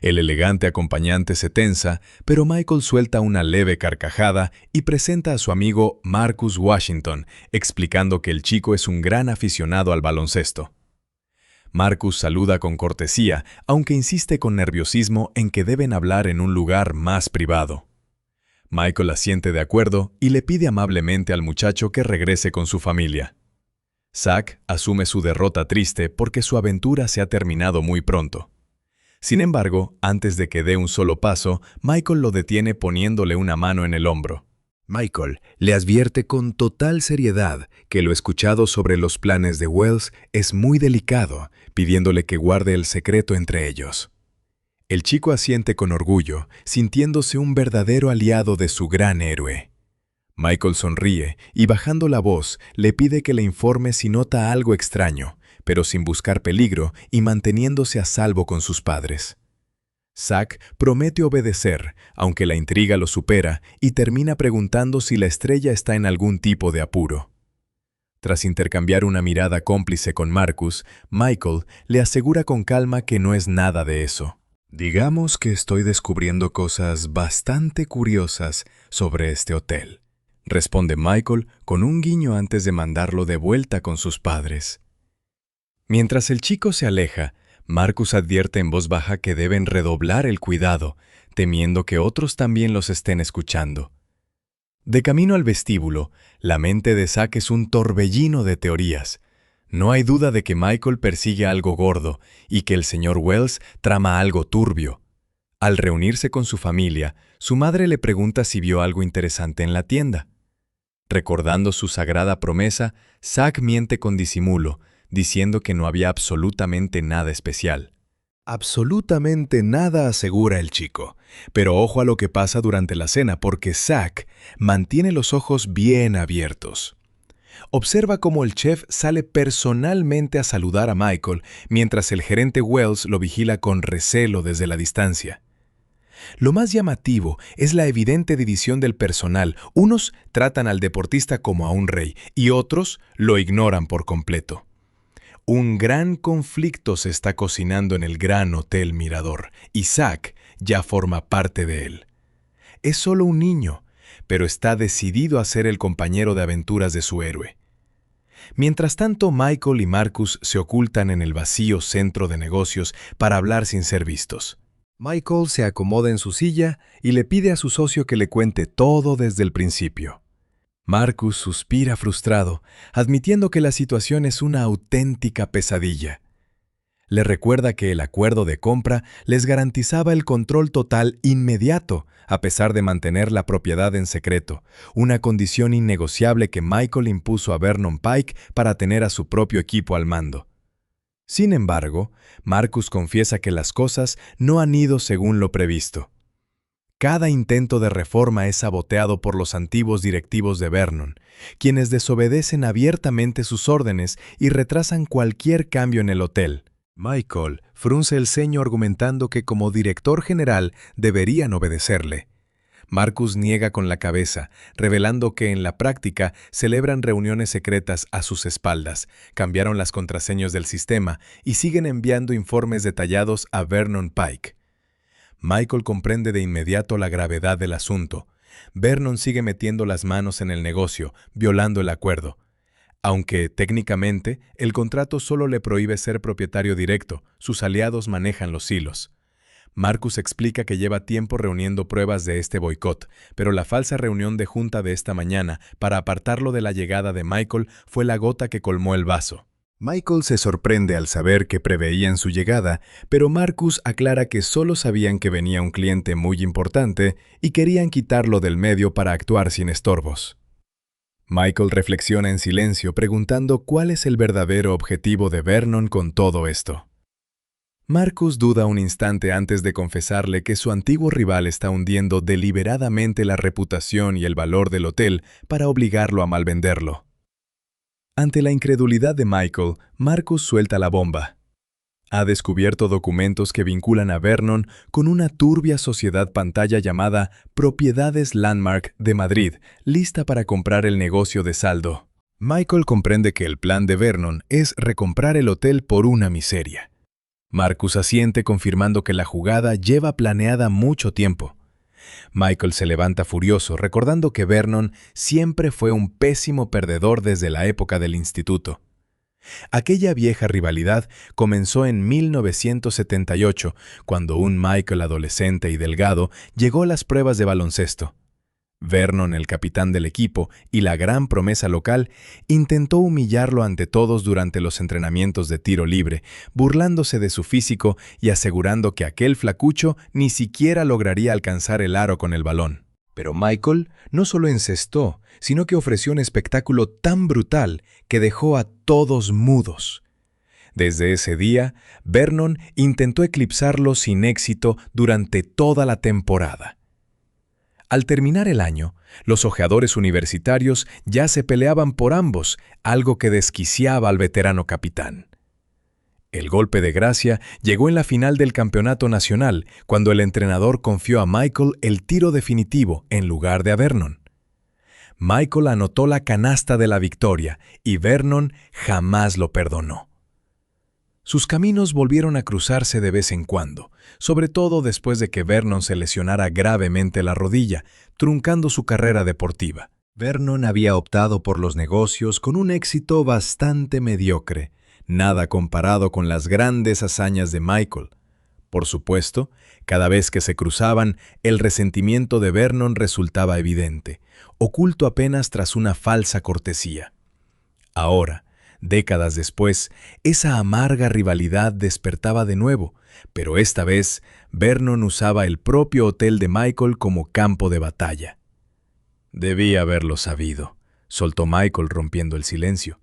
El elegante acompañante se tensa, pero Michael suelta una leve carcajada y presenta a su amigo Marcus Washington, explicando que el chico es un gran aficionado al baloncesto. Marcus saluda con cortesía, aunque insiste con nerviosismo en que deben hablar en un lugar más privado. Michael asiente de acuerdo y le pide amablemente al muchacho que regrese con su familia. Zack asume su derrota triste porque su aventura se ha terminado muy pronto. Sin embargo, antes de que dé un solo paso, Michael lo detiene poniéndole una mano en el hombro. Michael le advierte con total seriedad que lo escuchado sobre los planes de Wells es muy delicado, pidiéndole que guarde el secreto entre ellos. El chico asiente con orgullo, sintiéndose un verdadero aliado de su gran héroe. Michael sonríe y bajando la voz le pide que le informe si nota algo extraño, pero sin buscar peligro y manteniéndose a salvo con sus padres. Zack promete obedecer, aunque la intriga lo supera, y termina preguntando si la estrella está en algún tipo de apuro. Tras intercambiar una mirada cómplice con Marcus, Michael le asegura con calma que no es nada de eso. Digamos que estoy descubriendo cosas bastante curiosas sobre este hotel, responde Michael con un guiño antes de mandarlo de vuelta con sus padres. Mientras el chico se aleja, Marcus advierte en voz baja que deben redoblar el cuidado, temiendo que otros también los estén escuchando. De camino al vestíbulo, la mente de Zack es un torbellino de teorías. No hay duda de que Michael persigue algo gordo y que el señor Wells trama algo turbio. Al reunirse con su familia, su madre le pregunta si vio algo interesante en la tienda. Recordando su sagrada promesa, Zack miente con disimulo, diciendo que no había absolutamente nada especial. Absolutamente nada, asegura el chico. Pero ojo a lo que pasa durante la cena, porque Zack mantiene los ojos bien abiertos. Observa cómo el chef sale personalmente a saludar a Michael, mientras el gerente Wells lo vigila con recelo desde la distancia. Lo más llamativo es la evidente división del personal. Unos tratan al deportista como a un rey y otros lo ignoran por completo. Un gran conflicto se está cocinando en el Gran Hotel Mirador y Zack ya forma parte de él. Es solo un niño, pero está decidido a ser el compañero de aventuras de su héroe. Mientras tanto, Michael y Marcus se ocultan en el vacío centro de negocios para hablar sin ser vistos. Michael se acomoda en su silla y le pide a su socio que le cuente todo desde el principio. Marcus suspira frustrado, admitiendo que la situación es una auténtica pesadilla. Le recuerda que el acuerdo de compra les garantizaba el control total inmediato, a pesar de mantener la propiedad en secreto, una condición innegociable que Michael impuso a Vernon Pike para tener a su propio equipo al mando. Sin embargo, Marcus confiesa que las cosas no han ido según lo previsto. Cada intento de reforma es saboteado por los antiguos directivos de Vernon, quienes desobedecen abiertamente sus órdenes y retrasan cualquier cambio en el hotel. Michael frunce el ceño argumentando que como director general deberían obedecerle. Marcus niega con la cabeza, revelando que en la práctica celebran reuniones secretas a sus espaldas, cambiaron las contraseñas del sistema y siguen enviando informes detallados a Vernon Pike. Michael comprende de inmediato la gravedad del asunto. Vernon sigue metiendo las manos en el negocio, violando el acuerdo. Aunque, técnicamente, el contrato solo le prohíbe ser propietario directo, sus aliados manejan los hilos. Marcus explica que lleva tiempo reuniendo pruebas de este boicot, pero la falsa reunión de junta de esta mañana para apartarlo de la llegada de Michael fue la gota que colmó el vaso. Michael se sorprende al saber que preveían su llegada, pero Marcus aclara que solo sabían que venía un cliente muy importante y querían quitarlo del medio para actuar sin estorbos. Michael reflexiona en silencio preguntando cuál es el verdadero objetivo de Vernon con todo esto. Marcus duda un instante antes de confesarle que su antiguo rival está hundiendo deliberadamente la reputación y el valor del hotel para obligarlo a malvenderlo. Ante la incredulidad de Michael, Marcus suelta la bomba. Ha descubierto documentos que vinculan a Vernon con una turbia sociedad pantalla llamada Propiedades Landmark de Madrid, lista para comprar el negocio de saldo. Michael comprende que el plan de Vernon es recomprar el hotel por una miseria. Marcus asiente confirmando que la jugada lleva planeada mucho tiempo. Michael se levanta furioso, recordando que Vernon siempre fue un pésimo perdedor desde la época del instituto. Aquella vieja rivalidad comenzó en 1978, cuando un Michael adolescente y delgado llegó a las pruebas de baloncesto. Vernon, el capitán del equipo y la gran promesa local, intentó humillarlo ante todos durante los entrenamientos de tiro libre, burlándose de su físico y asegurando que aquel flacucho ni siquiera lograría alcanzar el aro con el balón. Pero Michael no solo encestó, sino que ofreció un espectáculo tan brutal que dejó a todos mudos. Desde ese día, Vernon intentó eclipsarlo sin éxito durante toda la temporada. Al terminar el año, los ojeadores universitarios ya se peleaban por ambos, algo que desquiciaba al veterano capitán. El golpe de gracia llegó en la final del campeonato nacional, cuando el entrenador confió a Michael el tiro definitivo en lugar de a Vernon. Michael anotó la canasta de la victoria y Vernon jamás lo perdonó. Sus caminos volvieron a cruzarse de vez en cuando, sobre todo después de que Vernon se lesionara gravemente la rodilla, truncando su carrera deportiva. Vernon había optado por los negocios con un éxito bastante mediocre, nada comparado con las grandes hazañas de Michael. Por supuesto, cada vez que se cruzaban, el resentimiento de Vernon resultaba evidente, oculto apenas tras una falsa cortesía. Ahora, décadas después, esa amarga rivalidad despertaba de nuevo, pero esta vez Vernon usaba el propio hotel de Michael como campo de batalla. Debía haberlo sabido, soltó Michael rompiendo el silencio.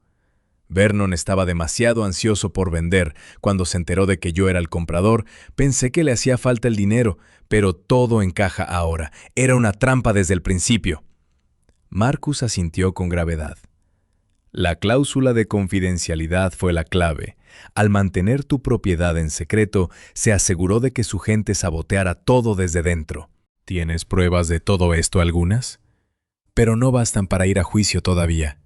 Vernon estaba demasiado ansioso por vender. Cuando se enteró de que yo era el comprador, pensé que le hacía falta el dinero, pero todo encaja ahora. Era una trampa desde el principio. Marcus asintió con gravedad. La cláusula de confidencialidad fue la clave. Al mantener tu propiedad en secreto, se aseguró de que su gente saboteara todo desde dentro. ¿Tienes pruebas de todo esto algunas? Pero no bastan para ir a juicio todavía.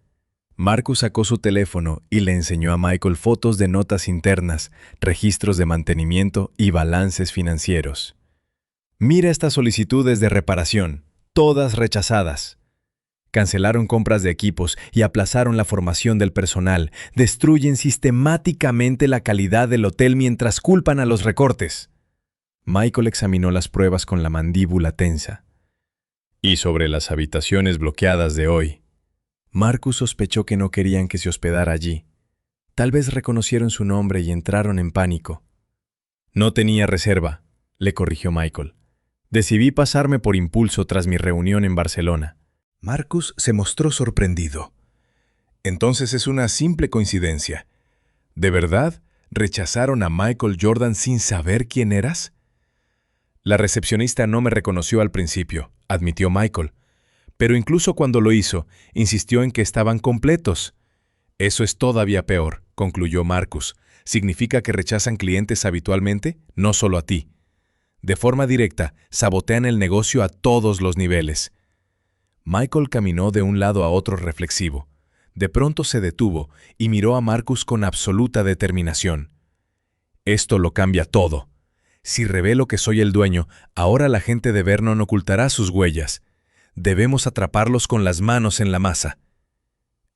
Marcus sacó su teléfono y le enseñó a Michael fotos de notas internas, registros de mantenimiento y balances financieros. Mira estas solicitudes de reparación, todas rechazadas. Cancelaron compras de equipos y aplazaron la formación del personal. Destruyen sistemáticamente la calidad del hotel mientras culpan a los recortes. Michael examinó las pruebas con la mandíbula tensa. Y sobre las habitaciones bloqueadas de hoy. Marcus sospechó que no querían que se hospedara allí. Tal vez reconocieron su nombre y entraron en pánico. No tenía reserva, le corrigió Michael. Decidí pasarme por impulso tras mi reunión en Barcelona. Marcus se mostró sorprendido. Entonces es una simple coincidencia. ¿De verdad rechazaron a Michael Jordan sin saber quién eras? La recepcionista no me reconoció al principio, admitió Michael. Pero incluso cuando lo hizo, insistió en que estaban completos. Eso es todavía peor, concluyó Marcus. ¿Significa que rechazan clientes habitualmente? No solo a ti. De forma directa, sabotean el negocio a todos los niveles. Michael caminó de un lado a otro reflexivo. De pronto se detuvo y miró a Marcus con absoluta determinación. Esto lo cambia todo. Si revelo que soy el dueño, ahora la gente de Vernon ocultará sus huellas. Debemos atraparlos con las manos en la masa.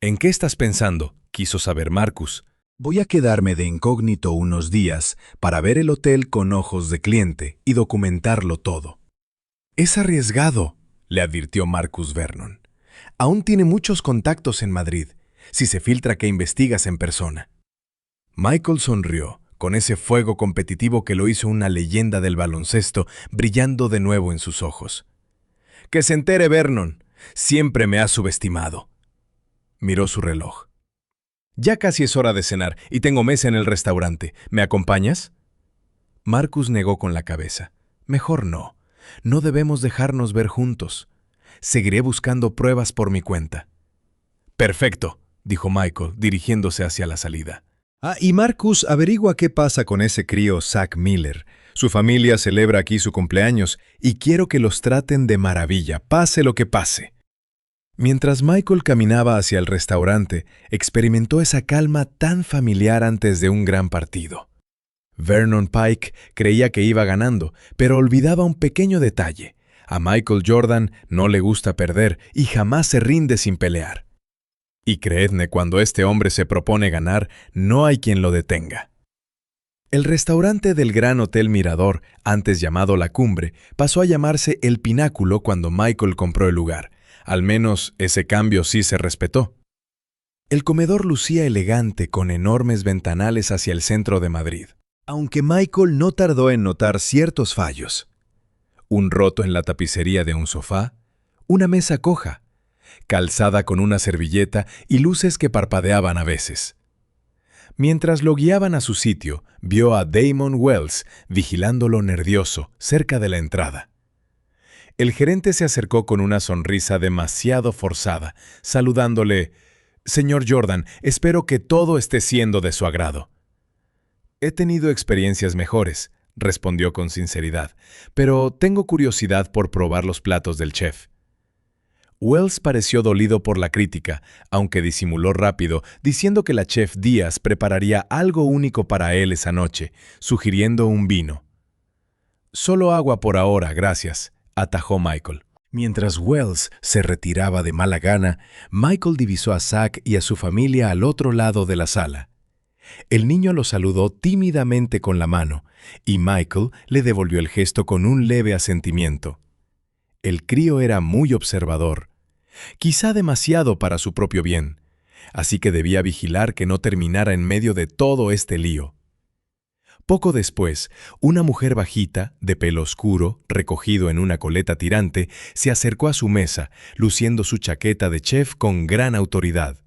¿En qué estás pensando?, quiso saber Marcus. Voy a quedarme de incógnito unos días para ver el hotel con ojos de cliente y documentarlo todo. Es arriesgado, le advirtió Marcus Vernon. Aún tiene muchos contactos en Madrid, si se filtra que investigas en persona. Michael sonrió, con ese fuego competitivo que lo hizo una leyenda del baloncesto, brillando de nuevo en sus ojos. Que se entere Vernon, siempre me ha subestimado. Miró su reloj. Ya casi es hora de cenar y tengo mesa en el restaurante. ¿Me acompañas? Marcus negó con la cabeza. Mejor no. No debemos dejarnos ver juntos. Seguiré buscando pruebas por mi cuenta. Perfecto, dijo Michael, dirigiéndose hacia la salida. Y Marcus averigua qué pasa con ese crío Zach Miller. Su familia celebra aquí su cumpleaños y quiero que los traten de maravilla, pase lo que pase. Mientras Michael caminaba hacia el restaurante, experimentó esa calma tan familiar antes de un gran partido. Vernon Pike creía que iba ganando, pero olvidaba un pequeño detalle. A Michael Jordan no le gusta perder y jamás se rinde sin pelear. Y creedme, cuando este hombre se propone ganar, no hay quien lo detenga. El restaurante del Gran Hotel Mirador, antes llamado La Cumbre, pasó a llamarse El Pináculo cuando Michael compró el lugar. Al menos ese cambio sí se respetó. El comedor lucía elegante con enormes ventanales hacia el centro de Madrid, aunque Michael no tardó en notar ciertos fallos. Un roto en la tapicería de un sofá, una mesa coja, calzada con una servilleta y luces que parpadeaban a veces. Mientras lo guiaban a su sitio, vio a Damon Wells vigilándolo nervioso cerca de la entrada. El gerente se acercó con una sonrisa demasiado forzada, saludándole: «Señor Jordan, espero que todo esté siendo de su agrado». «He tenido experiencias mejores», respondió con sinceridad, «pero tengo curiosidad por probar los platos del chef». Wells pareció dolido por la crítica, aunque disimuló rápido, diciendo que la chef Díaz prepararía algo único para él esa noche, sugiriendo un vino. «Solo agua por ahora, gracias», atajó Michael. Mientras Wells se retiraba de mala gana, Michael divisó a Zack y a su familia al otro lado de la sala. El niño lo saludó tímidamente con la mano, y Michael le devolvió el gesto con un leve asentimiento. El crío era muy observador, quizá demasiado para su propio bien, así que debía vigilar que no terminara en medio de todo este lío. Poco después, una mujer bajita, de pelo oscuro, recogido en una coleta tirante, se acercó a su mesa, luciendo su chaqueta de chef con gran autoridad.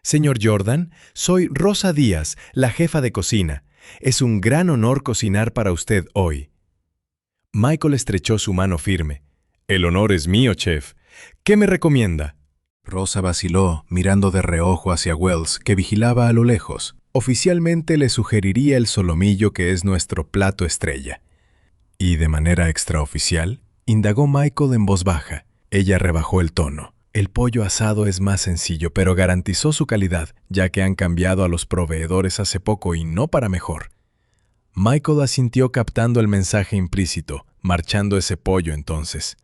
«Señor Jordan, soy Rosa Díaz, la jefa de cocina. Es un gran honor cocinar para usted hoy». Michael estrechó su mano firme. «El honor es mío, chef. ¿Qué me recomienda?». Rosa vaciló, mirando de reojo hacia Wells, que vigilaba a lo lejos. Oficialmente le sugeriría el solomillo, que es nuestro plato estrella. Y de manera extraoficial, indagó Michael en voz baja. Ella rebajó el tono. El pollo asado es más sencillo, pero garantizó su calidad, ya que han cambiado a los proveedores hace poco y no para mejor. Michael asintió captando el mensaje implícito, marchando ese pollo entonces.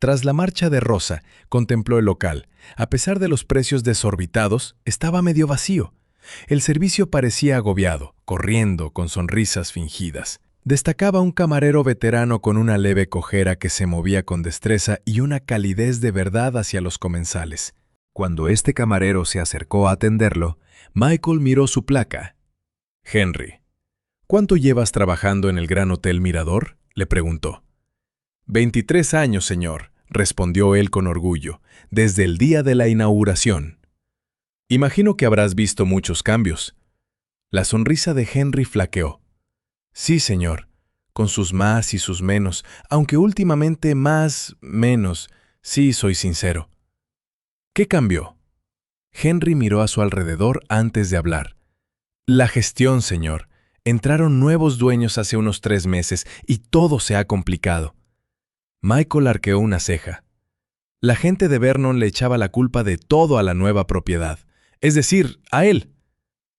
Tras la marcha de Rosa, contempló el local. A pesar de los precios desorbitados, estaba medio vacío. El servicio parecía agobiado, corriendo, con sonrisas fingidas. Destacaba un camarero veterano con una leve cojera que se movía con destreza y una calidez de verdad hacia los comensales. Cuando este camarero se acercó a atenderlo, Michael miró su placa. «Henry, ¿cuánto llevas trabajando en el Gran Hotel Mirador?», le preguntó. «23 años, señor», respondió él con orgullo, «desde el día de la inauguración». «Imagino que habrás visto muchos cambios». La sonrisa de Henry flaqueó. «Sí, señor, con sus más y sus menos, aunque últimamente más, menos, sí soy sincero». «¿Qué cambió?». Henry miró a su alrededor antes de hablar. «La gestión, señor. Entraron nuevos dueños hace unos 3 meses y todo se ha complicado». Michael arqueó una ceja. La gente de Vernon le echaba la culpa de todo a la nueva propiedad, es decir, a él.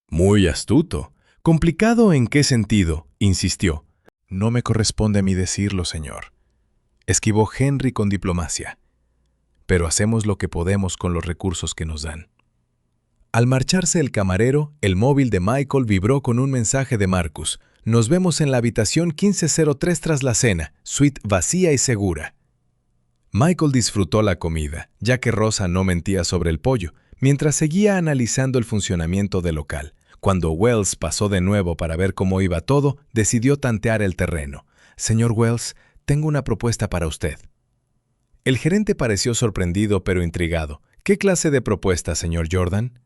«Muy astuto. ¿Complicado en qué sentido?», insistió. «No me corresponde a mí decirlo, señor», esquivó Henry con diplomacia. «Pero hacemos lo que podemos con los recursos que nos dan». Al marcharse el camarero, el móvil de Michael vibró con un mensaje de Marcus. «Nos vemos en la habitación 1503 tras la cena, suite vacía y segura». Michael disfrutó la comida, ya que Rosa no mentía sobre el pollo, mientras seguía analizando el funcionamiento del local. Cuando Wells pasó de nuevo para ver cómo iba todo, decidió tantear el terreno. «Señor Wells, tengo una propuesta para usted». El gerente pareció sorprendido pero intrigado. «¿Qué clase de propuesta, señor Jordan?».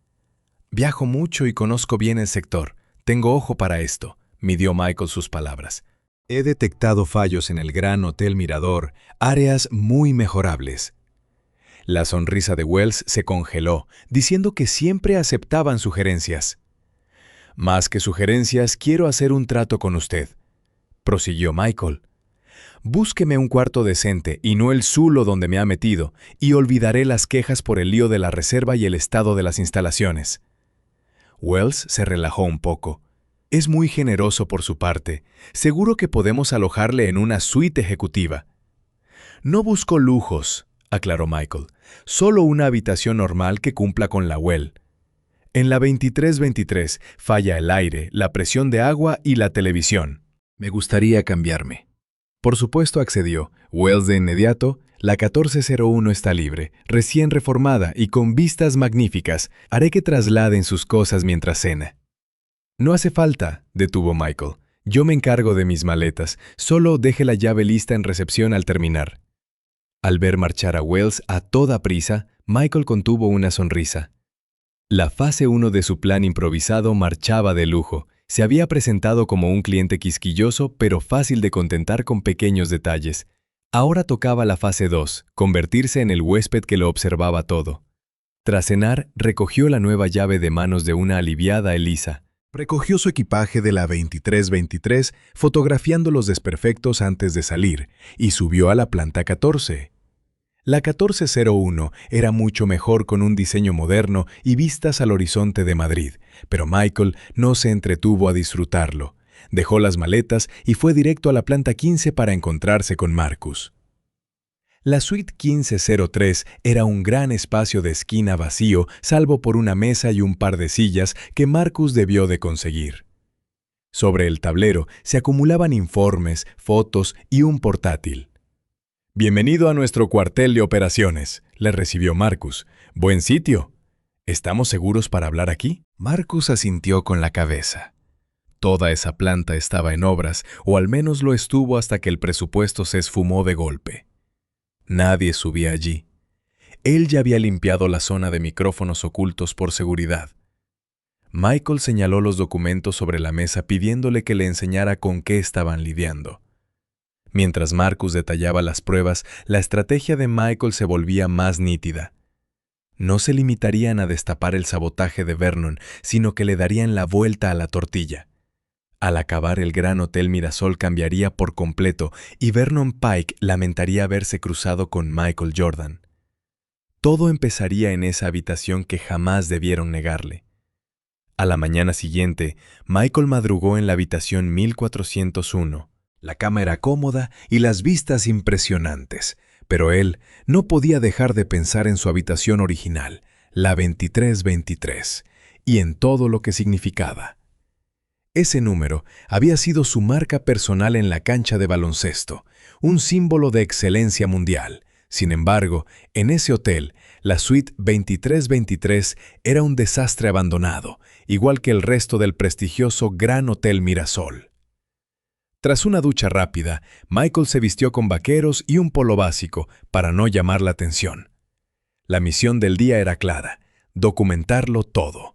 «Viajo mucho y conozco bien el sector. Tengo ojo para esto», midió Michael sus palabras. «He detectado fallos en el Gran Hotel Mirador, áreas muy mejorables». La sonrisa de Wells se congeló, diciendo que siempre aceptaban sugerencias. «Más que sugerencias, quiero hacer un trato con usted», prosiguió Michael. «Búsqueme un cuarto decente y no el zulo donde me ha metido, y olvidaré las quejas por el lío de la reserva y el estado de las instalaciones». Wells se relajó un poco. «Es muy generoso por su parte. Seguro que podemos alojarle en una suite ejecutiva». «No busco lujos», aclaró Michael. «Solo una habitación normal que cumpla con la WELL. En la 2323 falla el aire, la presión de agua y la televisión. Me gustaría cambiarme». Por supuesto accedió. Wells de inmediato. «La 1401 está libre, recién reformada y con vistas magníficas. Haré que trasladen sus cosas mientras cena». «No hace falta», detuvo Michael. «Yo me encargo de mis maletas. Solo deje la llave lista en recepción al terminar». Al ver marchar a Wells a toda prisa, Michael contuvo una sonrisa. La fase 1 de su plan improvisado marchaba de lujo. Se había presentado como un cliente quisquilloso, pero fácil de contentar con pequeños detalles. Ahora tocaba la fase 2, convertirse en el huésped que lo observaba todo. Tras cenar, recogió la nueva llave de manos de una aliviada Elisa. Recogió su equipaje de la 2323, fotografiando los desperfectos antes de salir, y subió a la planta 14. La 1401 era mucho mejor con un diseño moderno y vistas al horizonte de Madrid, pero Michael no se entretuvo a disfrutarlo. Dejó las maletas y fue directo a la planta 15 para encontrarse con Marcus. La suite 1503 era un gran espacio de esquina vacío, salvo por una mesa y un par de sillas que Marcus debió de conseguir. Sobre el tablero se acumulaban informes, fotos y un portátil. «Bienvenido a nuestro cuartel de operaciones», le recibió Marcus. «Buen sitio. ¿Estamos seguros para hablar aquí?» Marcus asintió con la cabeza. Toda esa planta estaba en obras, o al menos lo estuvo hasta que el presupuesto se esfumó de golpe. Nadie subía allí. Él ya había limpiado la zona de micrófonos ocultos por seguridad. Michael señaló los documentos sobre la mesa pidiéndole que le enseñara con qué estaban lidiando. Mientras Marcus detallaba las pruebas, la estrategia de Michael se volvía más nítida. No se limitarían a destapar el sabotaje de Vernon, sino que le darían la vuelta a la tortilla. Al acabar, el Gran Hotel Mirasol cambiaría por completo y Vernon Pike lamentaría haberse cruzado con Michael Jordan. Todo empezaría en esa habitación que jamás debieron negarle. A la mañana siguiente, Michael madrugó en la habitación 1401. La cama era cómoda y las vistas impresionantes, pero él no podía dejar de pensar en su habitación original, la 2323, y en todo lo que significaba. Ese número había sido su marca personal en la cancha de baloncesto, un símbolo de excelencia mundial. Sin embargo, en ese hotel, la suite 2323 era un desastre abandonado, igual que el resto del prestigioso Gran Hotel Mirasol. Tras una ducha rápida, Michael se vistió con vaqueros y un polo básico para no llamar la atención. La misión del día era clara: documentarlo todo.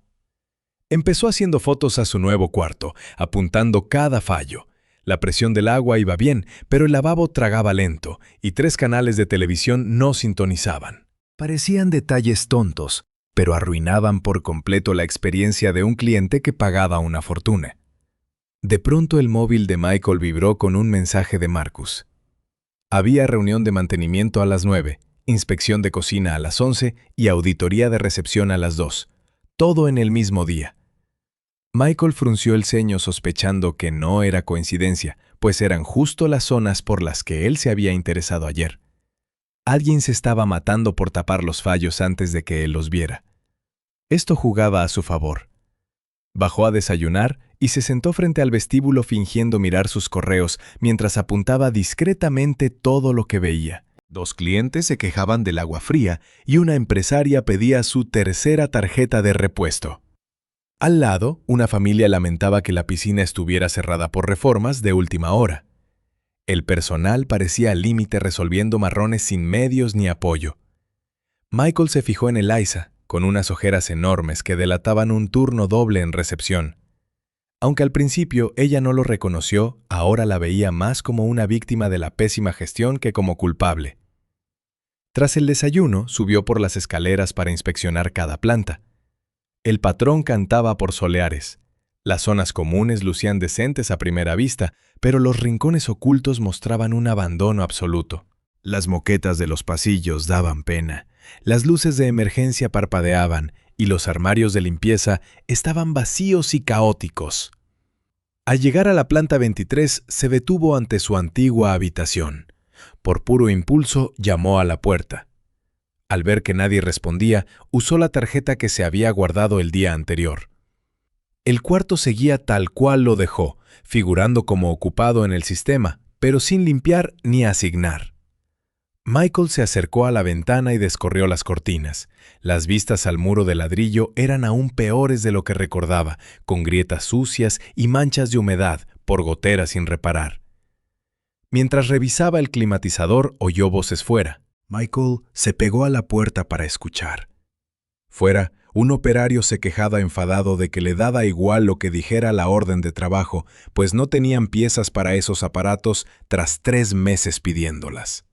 Empezó haciendo fotos a su nuevo cuarto, apuntando cada fallo. La presión del agua iba bien, pero el lavabo tragaba lento y 3 canales de televisión no sintonizaban. Parecían detalles tontos, pero arruinaban por completo la experiencia de un cliente que pagaba una fortuna. De pronto el móvil de Michael vibró con un mensaje de Marcus. Había reunión de mantenimiento a las 9, inspección de cocina a las 11 y auditoría de recepción a las 2. Todo en el mismo día. Michael frunció el ceño sospechando que no era coincidencia, pues eran justo las zonas por las que él se había interesado ayer. Alguien se estaba matando por tapar los fallos antes de que él los viera. Esto jugaba a su favor. Bajó a desayunar y se sentó frente al vestíbulo fingiendo mirar sus correos mientras apuntaba discretamente todo lo que veía. 2 clientes se quejaban del agua fría y una empresaria pedía su tercera tarjeta de repuesto. Al lado, una familia lamentaba que la piscina estuviera cerrada por reformas de última hora. El personal parecía al límite resolviendo marrones sin medios ni apoyo. Michael se fijó en Eliza, con unas ojeras enormes que delataban un turno doble en recepción. Aunque al principio ella no lo reconoció, ahora la veía más como una víctima de la pésima gestión que como culpable. Tras el desayuno, subió por las escaleras para inspeccionar cada planta. El patrón cantaba por soleares. Las zonas comunes lucían decentes a primera vista, pero los rincones ocultos mostraban un abandono absoluto. Las moquetas de los pasillos daban pena, las luces de emergencia parpadeaban y los armarios de limpieza estaban vacíos y caóticos. Al llegar a la planta 23, se detuvo ante su antigua habitación. Por puro impulso, llamó a la puerta. Al ver que nadie respondía, usó la tarjeta que se había guardado el día anterior. El cuarto seguía tal cual lo dejó, figurando como ocupado en el sistema, pero sin limpiar ni asignar. Michael se acercó a la ventana y descorrió las cortinas. Las vistas al muro de ladrillo eran aún peores de lo que recordaba, con grietas sucias y manchas de humedad por goteras sin reparar. Mientras revisaba el climatizador, oyó voces fuera. Michael se pegó a la puerta para escuchar. Fuera, Un operario se quejaba enfadado de que le daba igual lo que dijera la orden de trabajo, pues no tenían piezas para esos aparatos tras 3 meses pidiéndolas.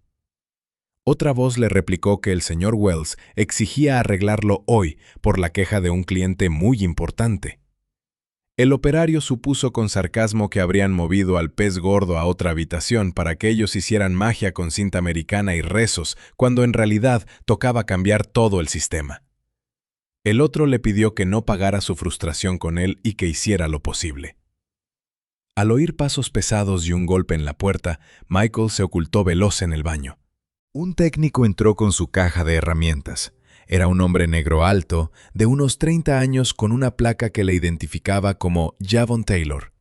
Otra voz le replicó que el señor Wells exigía arreglarlo hoy por la queja de un cliente muy importante. El operario supuso con sarcasmo que habrían movido al pez gordo a otra habitación para que ellos hicieran magia con cinta americana y rezos, cuando en realidad tocaba cambiar todo el sistema. El otro le pidió que no pagara su frustración con él y que hiciera lo posible. Al oír pasos pesados y un golpe en la puerta, Michael se ocultó veloz en el baño. Un técnico entró con su caja de herramientas. Era un hombre negro alto, de unos 30 años, con una placa que le identificaba como Javon Taylor.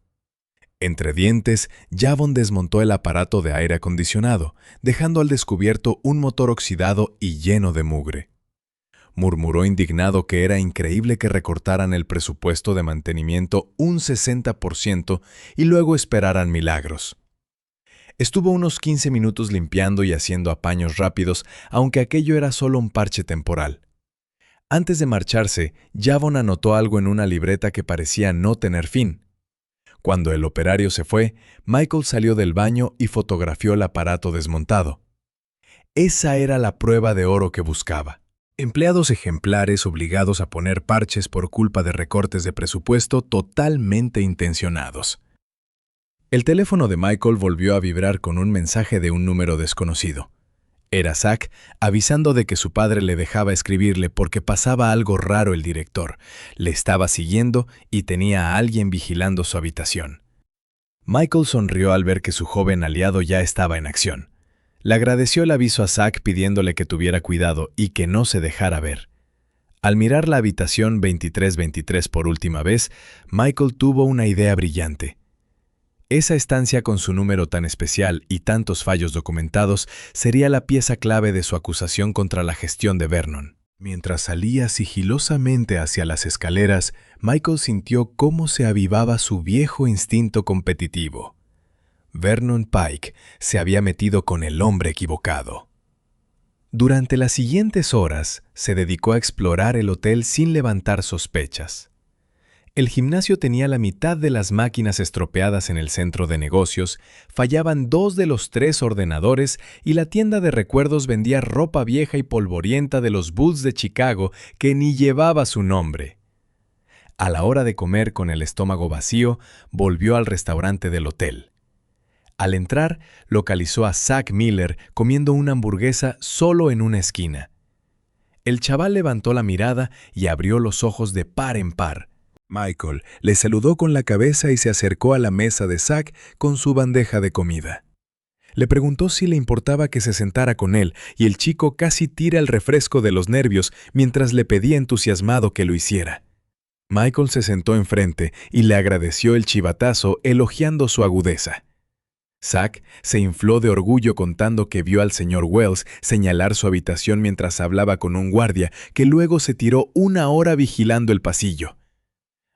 Entre dientes, Javon desmontó el aparato de aire acondicionado, dejando al descubierto un motor oxidado y lleno de mugre. Murmuró indignado que era increíble que recortaran el presupuesto de mantenimiento un 60% y luego esperaran milagros. Estuvo unos 15 minutos limpiando y haciendo apaños rápidos, aunque aquello era solo un parche temporal. Antes de marcharse, Javon anotó algo en una libreta que parecía no tener fin. Cuando el operario se fue, Michael salió del baño y fotografió el aparato desmontado. Esa era la prueba de oro que buscaba. Empleados ejemplares obligados a poner parches por culpa de recortes de presupuesto totalmente intencionados. El teléfono de Michael volvió a vibrar con un mensaje de un número desconocido. Era Zack, avisando de que su padre le dejaba escribirle porque pasaba algo raro. El director le estaba siguiendo y tenía a alguien vigilando su habitación. Michael sonrió al ver que su joven aliado ya estaba en acción. Le agradeció el aviso a Zack pidiéndole que tuviera cuidado y que no se dejara ver. Al mirar la habitación 2323 por última vez, Michael tuvo una idea brillante. Esa estancia con su número tan especial y tantos fallos documentados sería la pieza clave de su acusación contra la gestión de Vernon. Mientras salía sigilosamente hacia las escaleras, Michael sintió cómo se avivaba su viejo instinto competitivo. Vernon Pike se había metido con el hombre equivocado. Durante las siguientes horas, se dedicó a explorar el hotel sin levantar sospechas. El gimnasio tenía la mitad de las máquinas estropeadas en el centro de negocios, fallaban 2 de los 3 ordenadores y la tienda de recuerdos vendía ropa vieja y polvorienta de los Bulls de Chicago que ni llevaba su nombre. A la hora de comer con el estómago vacío, volvió al restaurante del hotel. Al entrar, localizó a Zack Miller comiendo una hamburguesa solo en una esquina. El chaval levantó la mirada y abrió los ojos de par en par. Michael le saludó con la cabeza y se acercó a la mesa de Zack con su bandeja de comida. Le preguntó si le importaba que se sentara con él y el chico casi tira el refresco de los nervios mientras le pedía entusiasmado que lo hiciera. Michael se sentó enfrente y le agradeció el chivatazo elogiando su agudeza. Zack se infló de orgullo contando que vio al señor Wells señalar su habitación mientras hablaba con un guardia que luego se tiró 1 hora vigilando el pasillo.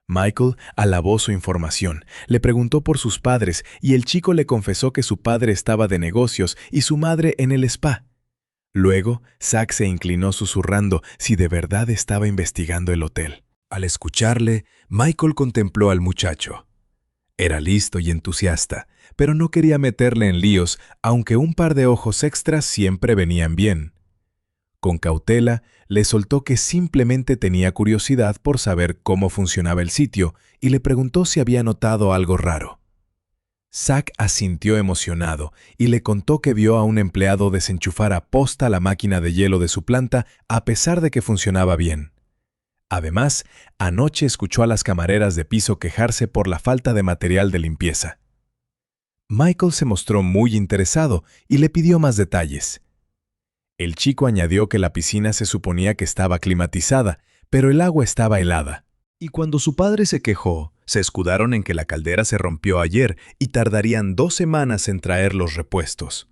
Michael alabó su información, le preguntó por sus padres y el chico le confesó que su padre estaba de negocios y su madre en el spa. Luego, Zack se inclinó susurrando si de verdad estaba investigando el hotel. Al escucharle, Michael contempló al muchacho. Era listo y entusiasta, pero no quería meterle en líos, aunque un par de ojos extras siempre venían bien. Con cautela, le soltó que simplemente tenía curiosidad por saber cómo funcionaba el sitio y le preguntó si había notado algo raro. Zack asintió emocionado y le contó que vio a un empleado desenchufar a posta la máquina de hielo de su planta a pesar de que funcionaba bien. Además, anoche escuchó a las camareras de piso quejarse por la falta de material de limpieza. Michael se mostró muy interesado y le pidió más detalles. El chico añadió que la piscina se suponía que estaba climatizada, pero el agua estaba helada. Y cuando su padre se quejó, se escudaron en que la caldera se rompió ayer y tardarían 2 semanas en traer los repuestos.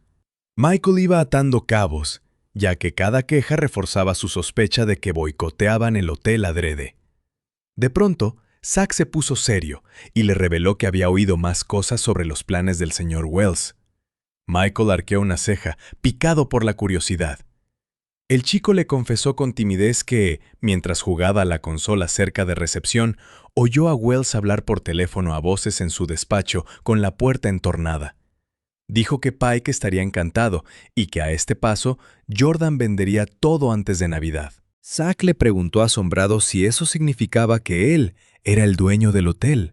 Michael iba atando cabos, ya que cada queja reforzaba su sospecha de que boicoteaban el hotel adrede. De pronto, Zack se puso serio y le reveló que había oído más cosas sobre los planes del señor Wells. Michael arqueó una ceja, picado por la curiosidad. El chico le confesó con timidez que, mientras jugaba a la consola cerca de recepción, oyó a Wells hablar por teléfono a voces en su despacho con la puerta entornada. Dijo que Pike estaría encantado y que a este paso Jordan vendería todo antes de Navidad. Zack le preguntó asombrado si eso significaba que él era el dueño del hotel.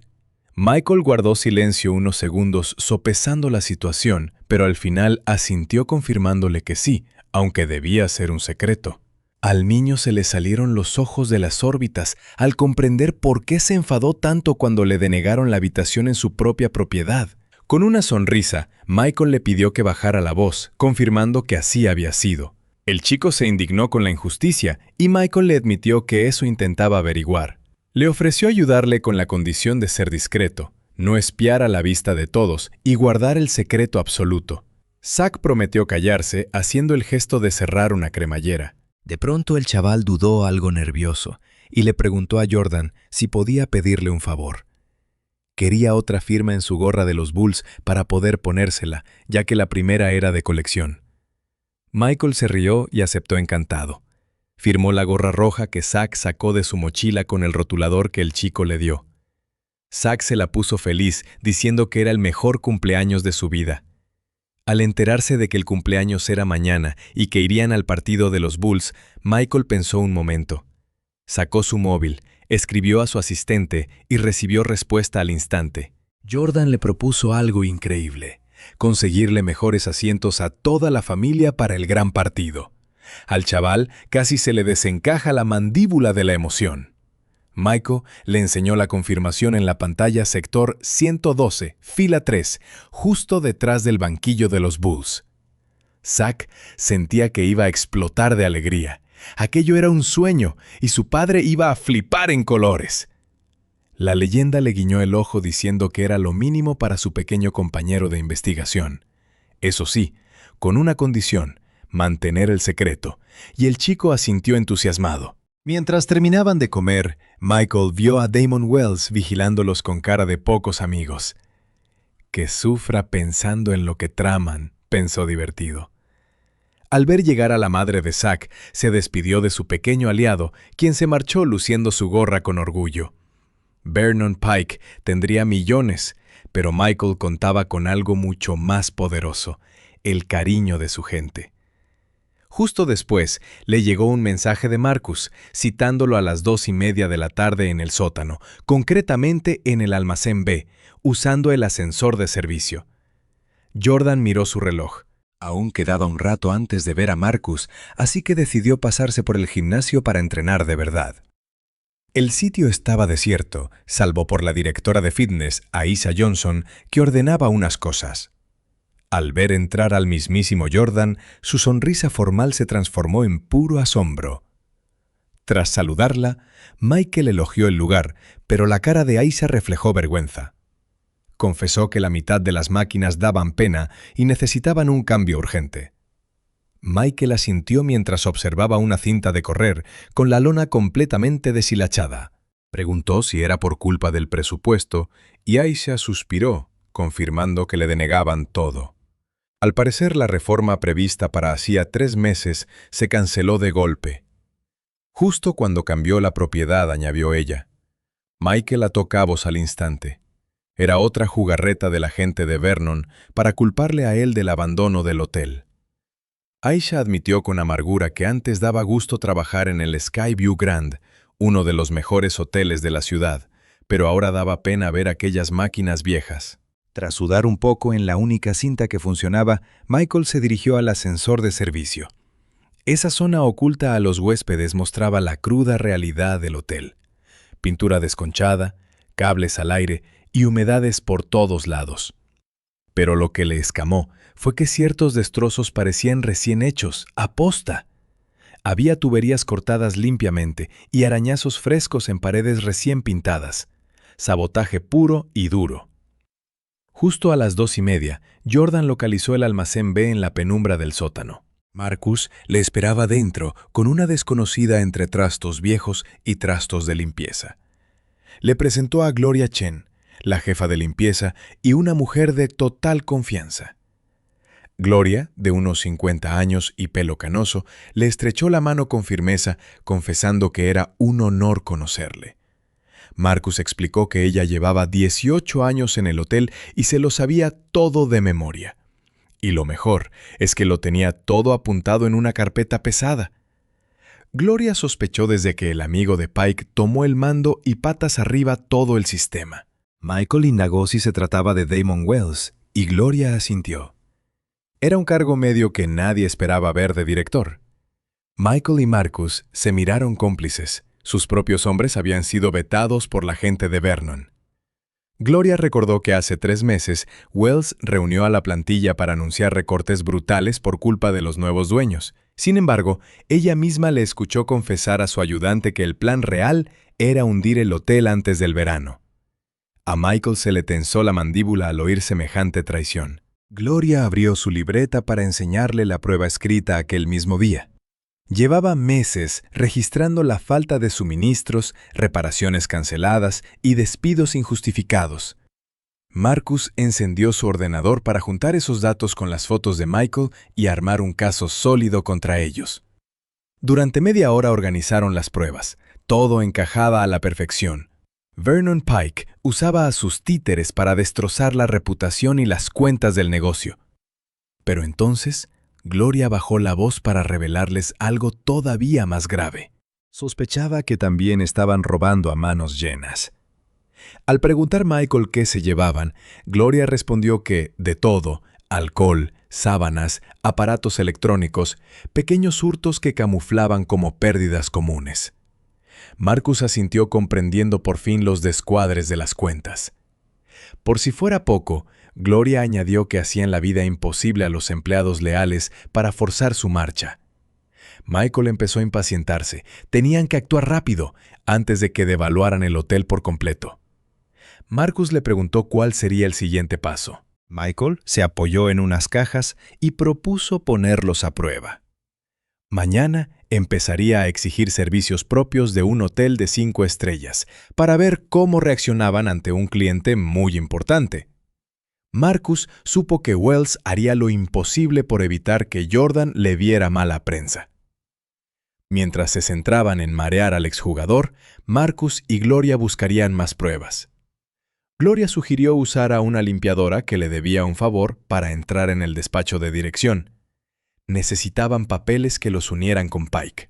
Michael guardó silencio unos segundos sopesando la situación, pero al final asintió confirmándole que sí, aunque debía ser un secreto. Al niño se le salieron los ojos de las órbitas al comprender por qué se enfadó tanto cuando le denegaron la habitación en su propia propiedad. Con una sonrisa, Michael le pidió que bajara la voz, confirmando que así había sido. El chico se indignó con la injusticia y Michael le admitió que eso intentaba averiguar. Le ofreció ayudarle con la condición de ser discreto, no espiar a la vista de todos y guardar el secreto absoluto. Zack prometió callarse haciendo el gesto de cerrar una cremallera. De pronto el chaval dudó algo nervioso y le preguntó a Jordan si podía pedirle un favor. Quería otra firma en su gorra de los Bulls para poder ponérsela, ya que la primera era de colección. Michael se rió y aceptó encantado. Firmó la gorra roja que Zack sacó de su mochila con el rotulador que el chico le dio. Zack se la puso feliz, diciendo que era el mejor cumpleaños de su vida. Al enterarse de que el cumpleaños era mañana y que irían al partido de los Bulls, Michael pensó un momento. Sacó su móvil, escribió a su asistente y recibió respuesta al instante. Jordan le propuso algo increíble: conseguirle mejores asientos a toda la familia para el gran partido. Al chaval casi se le desencaja la mandíbula de la emoción. Michael le enseñó la confirmación en la pantalla sector 112, fila 3, justo detrás del banquillo de los Bulls. Zack sentía que iba a explotar de alegría. Aquello era un sueño y su padre iba a flipar en colores. La leyenda le guiñó el ojo diciendo que era lo mínimo para su pequeño compañero de investigación. Eso sí, con una condición: mantener el secreto, y el chico asintió entusiasmado. Mientras terminaban de comer, Michael vio a Damon Wells vigilándolos con cara de pocos amigos. Que sufra pensando en lo que traman, pensó divertido. Al ver llegar a la madre de Zack, se despidió de su pequeño aliado, quien se marchó luciendo su gorra con orgullo. Vernon Pike tendría millones, pero Michael contaba con algo mucho más poderoso: el cariño de su gente. Justo después, le llegó un mensaje de Marcus, citándolo a las 2:30 de la tarde en el sótano, concretamente en el almacén B, usando el ascensor de servicio. Jordan miró su reloj. Aún quedaba un rato antes de ver a Marcus, así que decidió pasarse por el gimnasio para entrenar de verdad. El sitio estaba desierto, salvo por la directora de fitness, Aisha Johnson, que ordenaba unas cosas. Al ver entrar al mismísimo Jordan, su sonrisa formal se transformó en puro asombro. Tras saludarla, Michael elogió el lugar, pero la cara de Aisha reflejó vergüenza. Confesó que la mitad de las máquinas daban pena y necesitaban un cambio urgente. Michael asintió mientras observaba una cinta de correr con la lona completamente deshilachada. Preguntó si era por culpa del presupuesto y Aisha suspiró, confirmando que le denegaban todo. Al parecer, la reforma prevista para hacía 3 meses se canceló de golpe. Justo cuando cambió la propiedad, añadió ella. Michael ató cabos al instante. Era otra jugarreta de la gente de Vernon para culparle a él del abandono del hotel. Aisha admitió con amargura que antes daba gusto trabajar en el Skyview Grand, uno de los mejores hoteles de la ciudad, pero ahora daba pena ver aquellas máquinas viejas. Tras sudar un poco en la única cinta que funcionaba, Michael se dirigió al ascensor de servicio. Esa zona oculta a los huéspedes mostraba la cruda realidad del hotel. Pintura desconchada, cables al aire y humedades por todos lados. Pero lo que le escamó fue que ciertos destrozos parecían recién hechos, aposta. Había tuberías cortadas limpiamente y arañazos frescos en paredes recién pintadas. Sabotaje puro y duro. Justo a las 2:30, Jordan localizó el almacén B en la penumbra del sótano. Marcus le esperaba dentro con una desconocida entre trastos viejos y trastos de limpieza. Le presentó a Gloria Chen, la jefa de limpieza y una mujer de total confianza. Gloria, de unos 50 años y pelo canoso, le estrechó la mano con firmeza, confesando que era un honor conocerle. Marcus explicó que ella llevaba 18 años en el hotel y se lo sabía todo de memoria. Y lo mejor es que lo tenía todo apuntado en una carpeta pesada. Gloria sospechó desde que el amigo de Pike tomó el mando y patas arriba todo el sistema. Michael indagó si se trataba de Damon Wells, y Gloria asintió. Era un cargo medio que nadie esperaba ver de director. Michael y Marcus se miraron cómplices. Sus propios hombres habían sido vetados por la gente de Vernon. Gloria recordó que hace 3 meses Wells reunió a la plantilla para anunciar recortes brutales por culpa de los nuevos dueños. Sin embargo, ella misma le escuchó confesar a su ayudante que el plan real era hundir el hotel antes del verano. A Michael se le tensó la mandíbula al oír semejante traición. Gloria abrió su libreta para enseñarle la prueba escrita aquel mismo día. Llevaba meses registrando la falta de suministros, reparaciones canceladas y despidos injustificados. Marcus encendió su ordenador para juntar esos datos con las fotos de Michael y armar un caso sólido contra ellos. Durante media hora organizaron las pruebas. Todo encajaba a la perfección. Vernon Pike usaba a sus títeres para destrozar la reputación y las cuentas del negocio. Pero entonces, Gloria bajó la voz para revelarles algo todavía más grave. Sospechaba que también estaban robando a manos llenas. Al preguntar Michael qué se llevaban, Gloria respondió que, de todo, alcohol, sábanas, aparatos electrónicos, pequeños hurtos que camuflaban como pérdidas comunes. Marcus asintió comprendiendo por fin los descuadres de las cuentas. Por si fuera poco, Gloria añadió que hacían la vida imposible a los empleados leales para forzar su marcha. Michael empezó a impacientarse. Tenían que actuar rápido, antes de que devaluaran el hotel por completo. Marcus le preguntó cuál sería el siguiente paso. Michael se apoyó en unas cajas y propuso ponerlos a prueba. Mañana empezaría a exigir servicios propios de un hotel de 5 estrellas para ver cómo reaccionaban ante un cliente muy importante. Marcus supo que Wells haría lo imposible por evitar que Jordan le viera mala prensa. Mientras se centraban en marear al exjugador, Marcus y Gloria buscarían más pruebas. Gloria sugirió usar a una limpiadora que le debía un favor para entrar en el despacho de dirección. Necesitaban papeles que los unieran con Pike.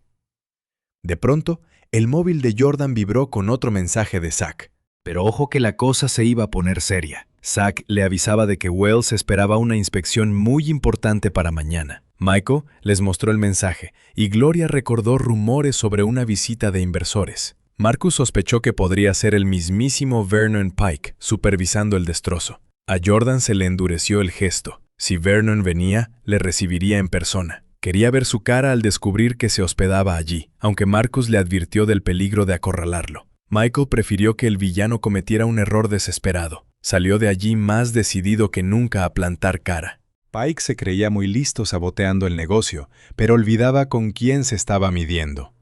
De pronto, el móvil de Jordan vibró con otro mensaje de Zack. Pero ojo que la cosa se iba a poner seria. Zack le avisaba de que Wells esperaba una inspección muy importante para mañana. Michael les mostró el mensaje y Gloria recordó rumores sobre una visita de inversores. Marcus sospechó que podría ser el mismísimo Vernon Pike supervisando el destrozo. A Jordan se le endureció el gesto. Si Vernon venía, le recibiría en persona. Quería ver su cara al descubrir que se hospedaba allí, aunque Marcus le advirtió del peligro de acorralarlo. Michael prefirió que el villano cometiera un error desesperado. Salió de allí más decidido que nunca a plantar cara. Pike se creía muy listo saboteando el negocio, pero olvidaba con quién se estaba midiendo.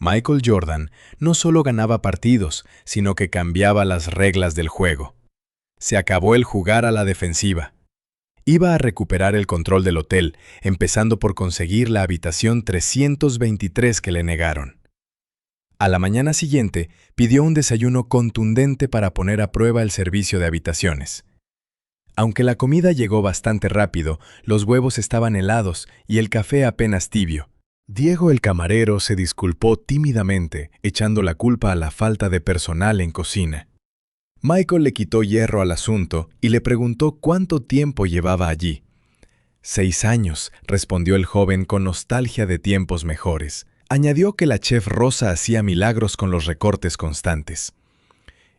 Michael Jordan no solo ganaba partidos, sino que cambiaba las reglas del juego. Se acabó el jugar a la defensiva. Iba a recuperar el control del hotel, empezando por conseguir la habitación 323 que le negaron. A la mañana siguiente, pidió un desayuno contundente para poner a prueba el servicio de habitaciones. Aunque la comida llegó bastante rápido, los huevos estaban helados y el café apenas tibio. Diego el camarero se disculpó tímidamente, echando la culpa a la falta de personal en cocina. Michael le quitó hierro al asunto y le preguntó cuánto tiempo llevaba allí. 6 años, respondió el joven con nostalgia de tiempos mejores. Añadió que la chef Rosa hacía milagros con los recortes constantes.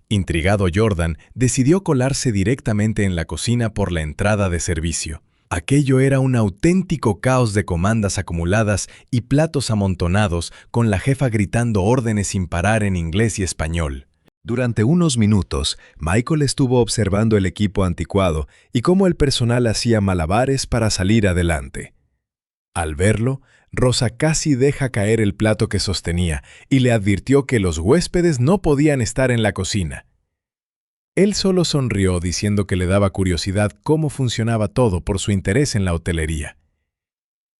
Intrigado, Jordan decidió colarse directamente en la cocina por la entrada de servicio. Aquello era un auténtico caos de comandas acumuladas y platos amontonados, con la jefa gritando órdenes sin parar en inglés y español. Durante unos minutos, Michael estuvo observando el equipo anticuado y cómo el personal hacía malabares para salir adelante. Al verlo, Rosa casi deja caer el plato que sostenía y le advirtió que los huéspedes no podían estar en la cocina. Él solo sonrió diciendo que le daba curiosidad cómo funcionaba todo por su interés en la hotelería.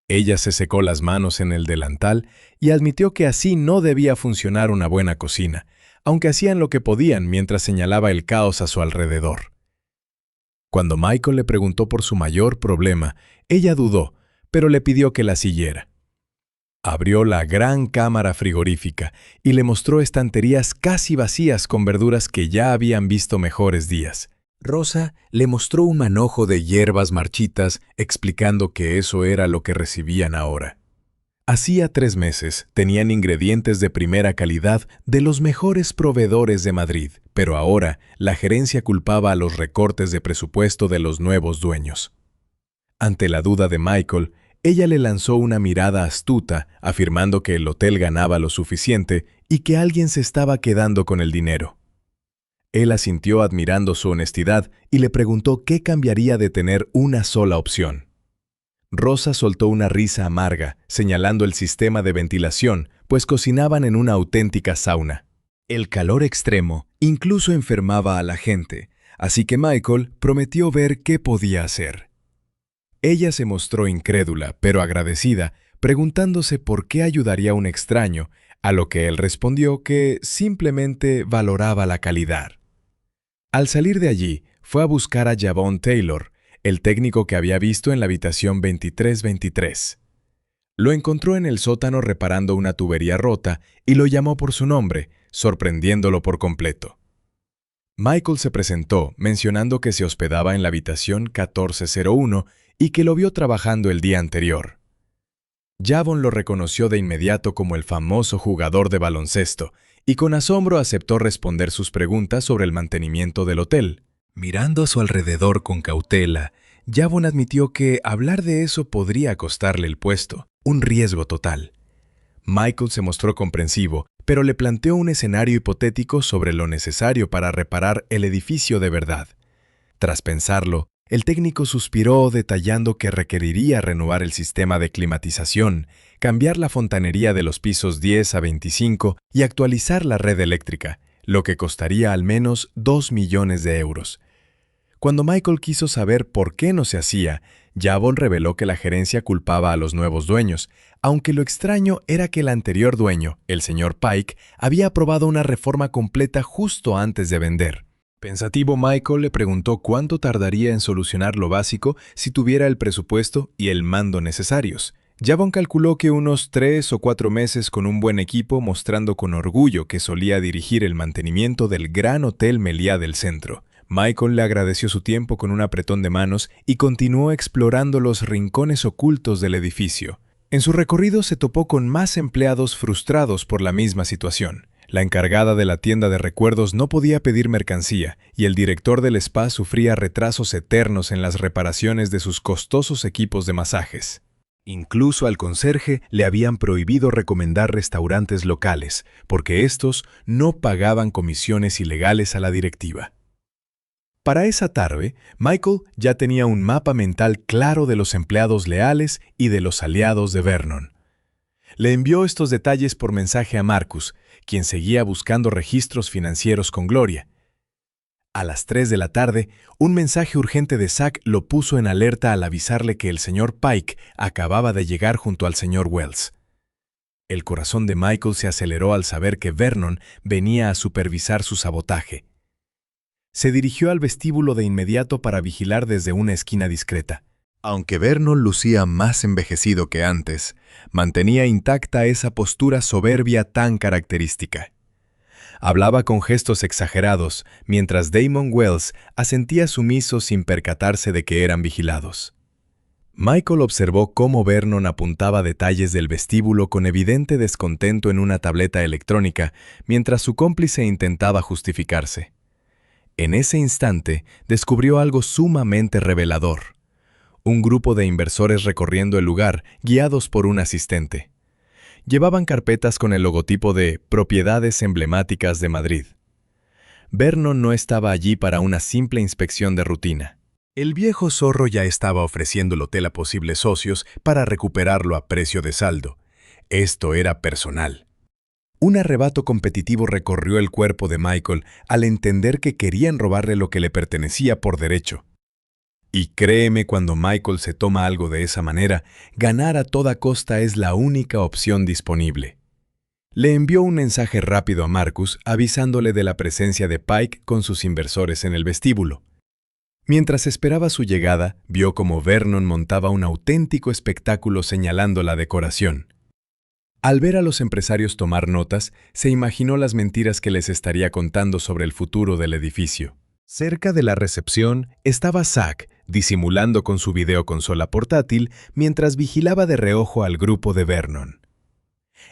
Ella se secó las manos en el delantal y admitió que así no debía funcionar una buena cocina, aunque hacían lo que podían mientras señalaba el caos a su alrededor. Cuando Michael le preguntó por su mayor problema, ella dudó, pero le pidió que la siguiera. Abrió la gran cámara frigorífica y le mostró estanterías casi vacías con verduras que ya habían visto mejores días. Rosa le mostró un manojo de hierbas marchitas, explicando que eso era lo que recibían ahora. Hacía 3 meses tenían ingredientes de primera calidad de los mejores proveedores de Madrid, pero ahora la gerencia culpaba a los recortes de presupuesto de los nuevos dueños. Ante la duda de Michael, ella le lanzó una mirada astuta, afirmando que el hotel ganaba lo suficiente y que alguien se estaba quedando con el dinero. Él asintió admirando su honestidad y le preguntó qué cambiaría de tener una sola opción. Rosa soltó una risa amarga, señalando el sistema de ventilación, pues cocinaban en una auténtica sauna. El calor extremo incluso enfermaba a la gente, así que Michael prometió ver qué podía hacer. Ella se mostró incrédula, pero agradecida, preguntándose por qué ayudaría a un extraño, a lo que él respondió que simplemente valoraba la calidad. Al salir de allí, fue a buscar a Javon Taylor, el técnico que había visto en la habitación 2323. Lo encontró en el sótano reparando una tubería rota y lo llamó por su nombre, sorprendiéndolo por completo. Michael se presentó mencionando que se hospedaba en la habitación 1401 y que lo vio trabajando el día anterior. Javon lo reconoció de inmediato como el famoso jugador de baloncesto y con asombro aceptó responder sus preguntas sobre el mantenimiento del hotel. Mirando a su alrededor con cautela, Javon admitió que hablar de eso podría costarle el puesto, un riesgo total. Michael se mostró comprensivo, pero le planteó un escenario hipotético sobre lo necesario para reparar el edificio de verdad. Tras pensarlo, el técnico suspiró detallando que requeriría renovar el sistema de climatización, cambiar la fontanería de los pisos 10 a 25 y actualizar la red eléctrica, lo que costaría al menos 2 millones de euros. Cuando Michael quiso saber por qué no se hacía, Javon reveló que la gerencia culpaba a los nuevos dueños, aunque lo extraño era que el anterior dueño, el señor Pike, había aprobado una reforma completa justo antes de vender. Pensativo, Michael le preguntó cuánto tardaría en solucionar lo básico si tuviera el presupuesto y el mando necesarios. Javon calculó que unos 3 o 4 meses con un buen equipo, mostrando con orgullo que solía dirigir el mantenimiento del gran Hotel Meliá del centro. Michael le agradeció su tiempo con un apretón de manos y continuó explorando los rincones ocultos del edificio. En su recorrido se topó con más empleados frustrados por la misma situación. La encargada de la tienda de recuerdos no podía pedir mercancía y el director del spa sufría retrasos eternos en las reparaciones de sus costosos equipos de masajes. Incluso al conserje le habían prohibido recomendar restaurantes locales, porque estos no pagaban comisiones ilegales a la directiva. Para esa tarde, Michael ya tenía un mapa mental claro de los empleados leales y de los aliados de Vernon. Le envió estos detalles por mensaje a Marcus, quien seguía buscando registros financieros con Gloria. A las 3 de la tarde, un mensaje urgente de Zack lo puso en alerta al avisarle que el señor Pike acababa de llegar junto al señor Wells. El corazón de Michael se aceleró al saber que Vernon venía a supervisar su sabotaje. Se dirigió al vestíbulo de inmediato para vigilar desde una esquina discreta. Aunque Vernon lucía más envejecido que antes, mantenía intacta esa postura soberbia tan característica. Hablaba con gestos exagerados, mientras Damon Wells asentía sumiso sin percatarse de que eran vigilados. Michael observó cómo Vernon apuntaba detalles del vestíbulo con evidente descontento en una tableta electrónica, mientras su cómplice intentaba justificarse. En ese instante, descubrió algo sumamente revelador. Un grupo de inversores recorriendo el lugar, guiados por un asistente. Llevaban carpetas con el logotipo de Propiedades Emblemáticas de Madrid. Vernon no estaba allí para una simple inspección de rutina. El viejo zorro ya estaba ofreciendo el hotel a posibles socios para recuperarlo a precio de saldo. Esto era personal. Un arrebato competitivo recorrió el cuerpo de Michael al entender que querían robarle lo que le pertenecía por derecho. Y créeme, cuando Michael se toma algo de esa manera, ganar a toda costa es la única opción disponible. Le envió un mensaje rápido a Marcus avisándole de la presencia de Pike con sus inversores en el vestíbulo. Mientras esperaba su llegada, vio cómo Vernon montaba un auténtico espectáculo señalando la decoración. Al ver a los empresarios tomar notas, se imaginó las mentiras que les estaría contando sobre el futuro del edificio. Cerca de la recepción estaba Zack, disimulando con su videoconsola portátil mientras vigilaba de reojo al grupo de Vernon.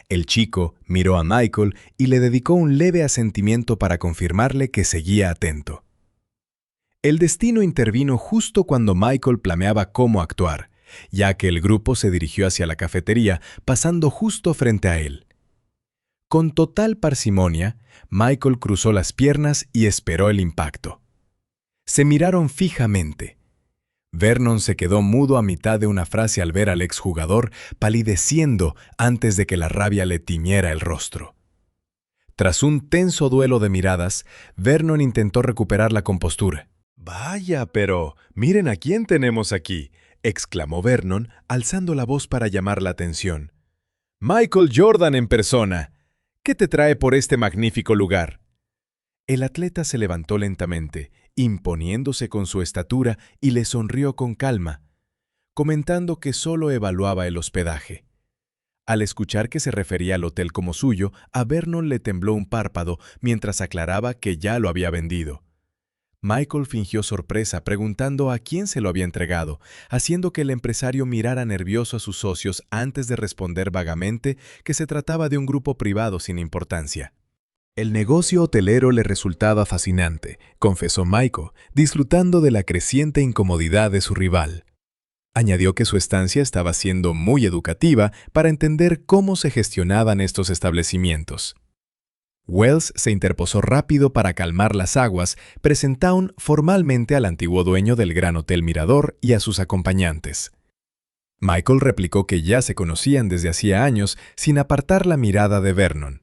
El chico miró a Michael y le dedicó un leve asentimiento para confirmarle que seguía atento. El destino intervino justo cuando Michael planeaba cómo actuar, ya que el grupo se dirigió hacia la cafetería, pasando justo frente a él. Con total parsimonia, Michael cruzó las piernas y esperó el impacto. Se miraron fijamente. Vernon se quedó mudo a mitad de una frase al ver al exjugador palideciendo antes de que la rabia le tiñera el rostro. Tras un tenso duelo de miradas, Vernon intentó recuperar la compostura. «Vaya, pero miren a quién tenemos aquí», exclamó Vernon, alzando la voz para llamar la atención. «Michael Jordan en persona. ¿Qué te trae por este magnífico lugar?» El atleta se levantó lentamente, imponiéndose con su estatura, y le sonrió con calma, comentando que solo evaluaba el hospedaje. Al escuchar que se refería al hotel como suyo, a Vernon le tembló un párpado mientras aclaraba que ya lo había vendido. Michael fingió sorpresa preguntando a quién se lo había entregado, haciendo que el empresario mirara nervioso a sus socios antes de responder vagamente que se trataba de un grupo privado sin importancia. El negocio hotelero le resultaba fascinante, confesó Michael, disfrutando de la creciente incomodidad de su rival. Añadió que su estancia estaba siendo muy educativa para entender cómo se gestionaban estos establecimientos. Wells se interpuso rápido para calmar las aguas, presentaron formalmente al antiguo dueño del Gran Hotel Mirador y a sus acompañantes. Michael replicó que ya se conocían desde hacía años sin apartar la mirada de Vernon.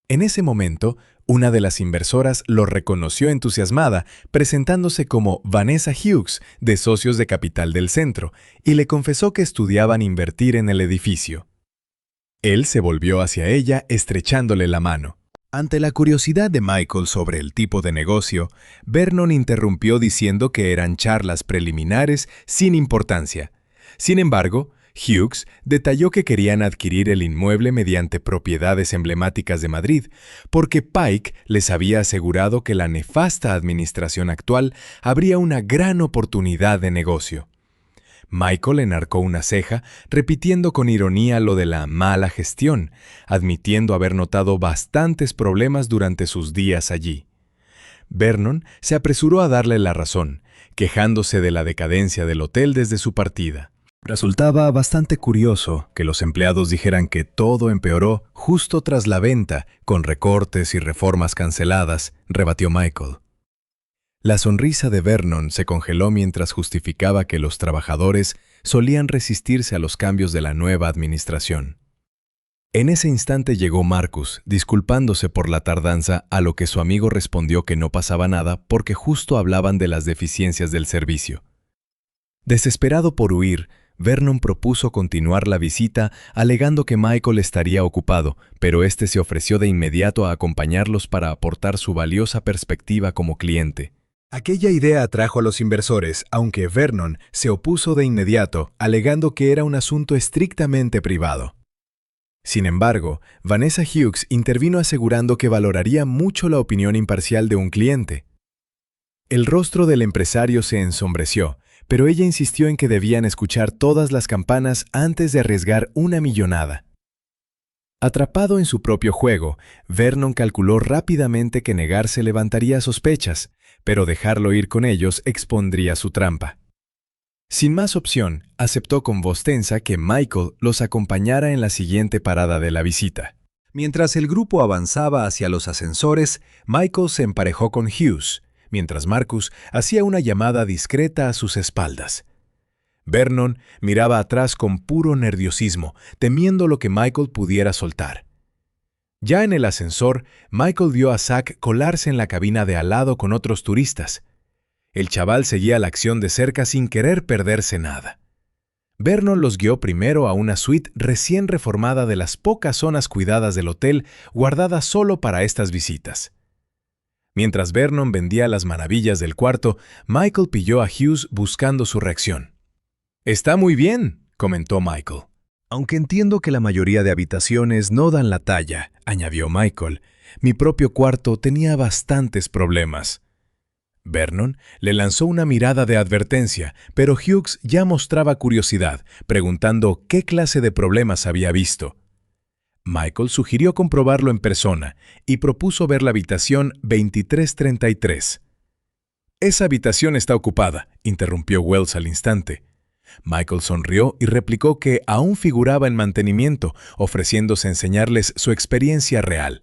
En ese momento, una de las inversoras lo reconoció entusiasmada, presentándose como Vanessa Hughes, de Socios de Capital del Centro, y le confesó que estudiaban invertir en el edificio. Él se volvió hacia ella, estrechándole la mano. Ante la curiosidad de Michael sobre el tipo de negocio, Vernon interrumpió diciendo que eran charlas preliminares sin importancia. Sin embargo, Hughes detalló que querían adquirir el inmueble mediante propiedades emblemáticas de Madrid, porque Pike les había asegurado que la nefasta administración actual abría una gran oportunidad de negocio. Michael enarcó una ceja, repitiendo con ironía lo de la mala gestión, admitiendo haber notado bastantes problemas durante sus días allí. Vernon se apresuró a darle la razón, quejándose de la decadencia del hotel desde su partida. Resultaba bastante curioso que los empleados dijeran que todo empeoró justo tras la venta, con recortes y reformas canceladas, rebatió Michael. La sonrisa de Vernon se congeló mientras justificaba que los trabajadores solían resistirse a los cambios de la nueva administración. En ese instante llegó Marcus, disculpándose por la tardanza, a lo que su amigo respondió que no pasaba nada porque justo hablaban de las deficiencias del servicio. Desesperado por huir, Vernon propuso continuar la visita, alegando que Michael estaría ocupado, pero este se ofreció de inmediato a acompañarlos para aportar su valiosa perspectiva como cliente. Aquella idea atrajo a los inversores, aunque Vernon se opuso de inmediato, alegando que era un asunto estrictamente privado. Sin embargo, Vanessa Hughes intervino asegurando que valoraría mucho la opinión imparcial de un cliente. El rostro del empresario se ensombreció, pero ella insistió en que debían escuchar todas las campanas antes de arriesgar una millonada. Atrapado en su propio juego, Vernon calculó rápidamente que negarse levantaría sospechas, pero dejarlo ir con ellos expondría su trampa. Sin más opción, aceptó con voz tensa que Michael los acompañara en la siguiente parada de la visita. Mientras el grupo avanzaba hacia los ascensores, Michael se emparejó con Hughes, mientras Marcus hacía una llamada discreta a sus espaldas. Vernon miraba atrás con puro nerviosismo, temiendo lo que Michael pudiera soltar. Ya en el ascensor, Michael vio a Zack colarse en la cabina de al lado con otros turistas. El chaval seguía la acción de cerca sin querer perderse nada. Vernon los guió primero a una suite recién reformada de las pocas zonas cuidadas del hotel, guardadas solo para estas visitas. Mientras Vernon vendía las maravillas del cuarto, Michael pilló a Hughes buscando su reacción. «Está muy bien», comentó Michael. «Aunque entiendo que la mayoría de habitaciones no dan la talla», añadió Michael, «mi propio cuarto tenía bastantes problemas». Vernon le lanzó una mirada de advertencia, pero Hughes ya mostraba curiosidad, preguntando qué clase de problemas había visto. Michael sugirió comprobarlo en persona y propuso ver la habitación 2333. «Esa habitación está ocupada», interrumpió Wells al instante. Michael sonrió y replicó que aún figuraba en mantenimiento, ofreciéndose a enseñarles su experiencia real.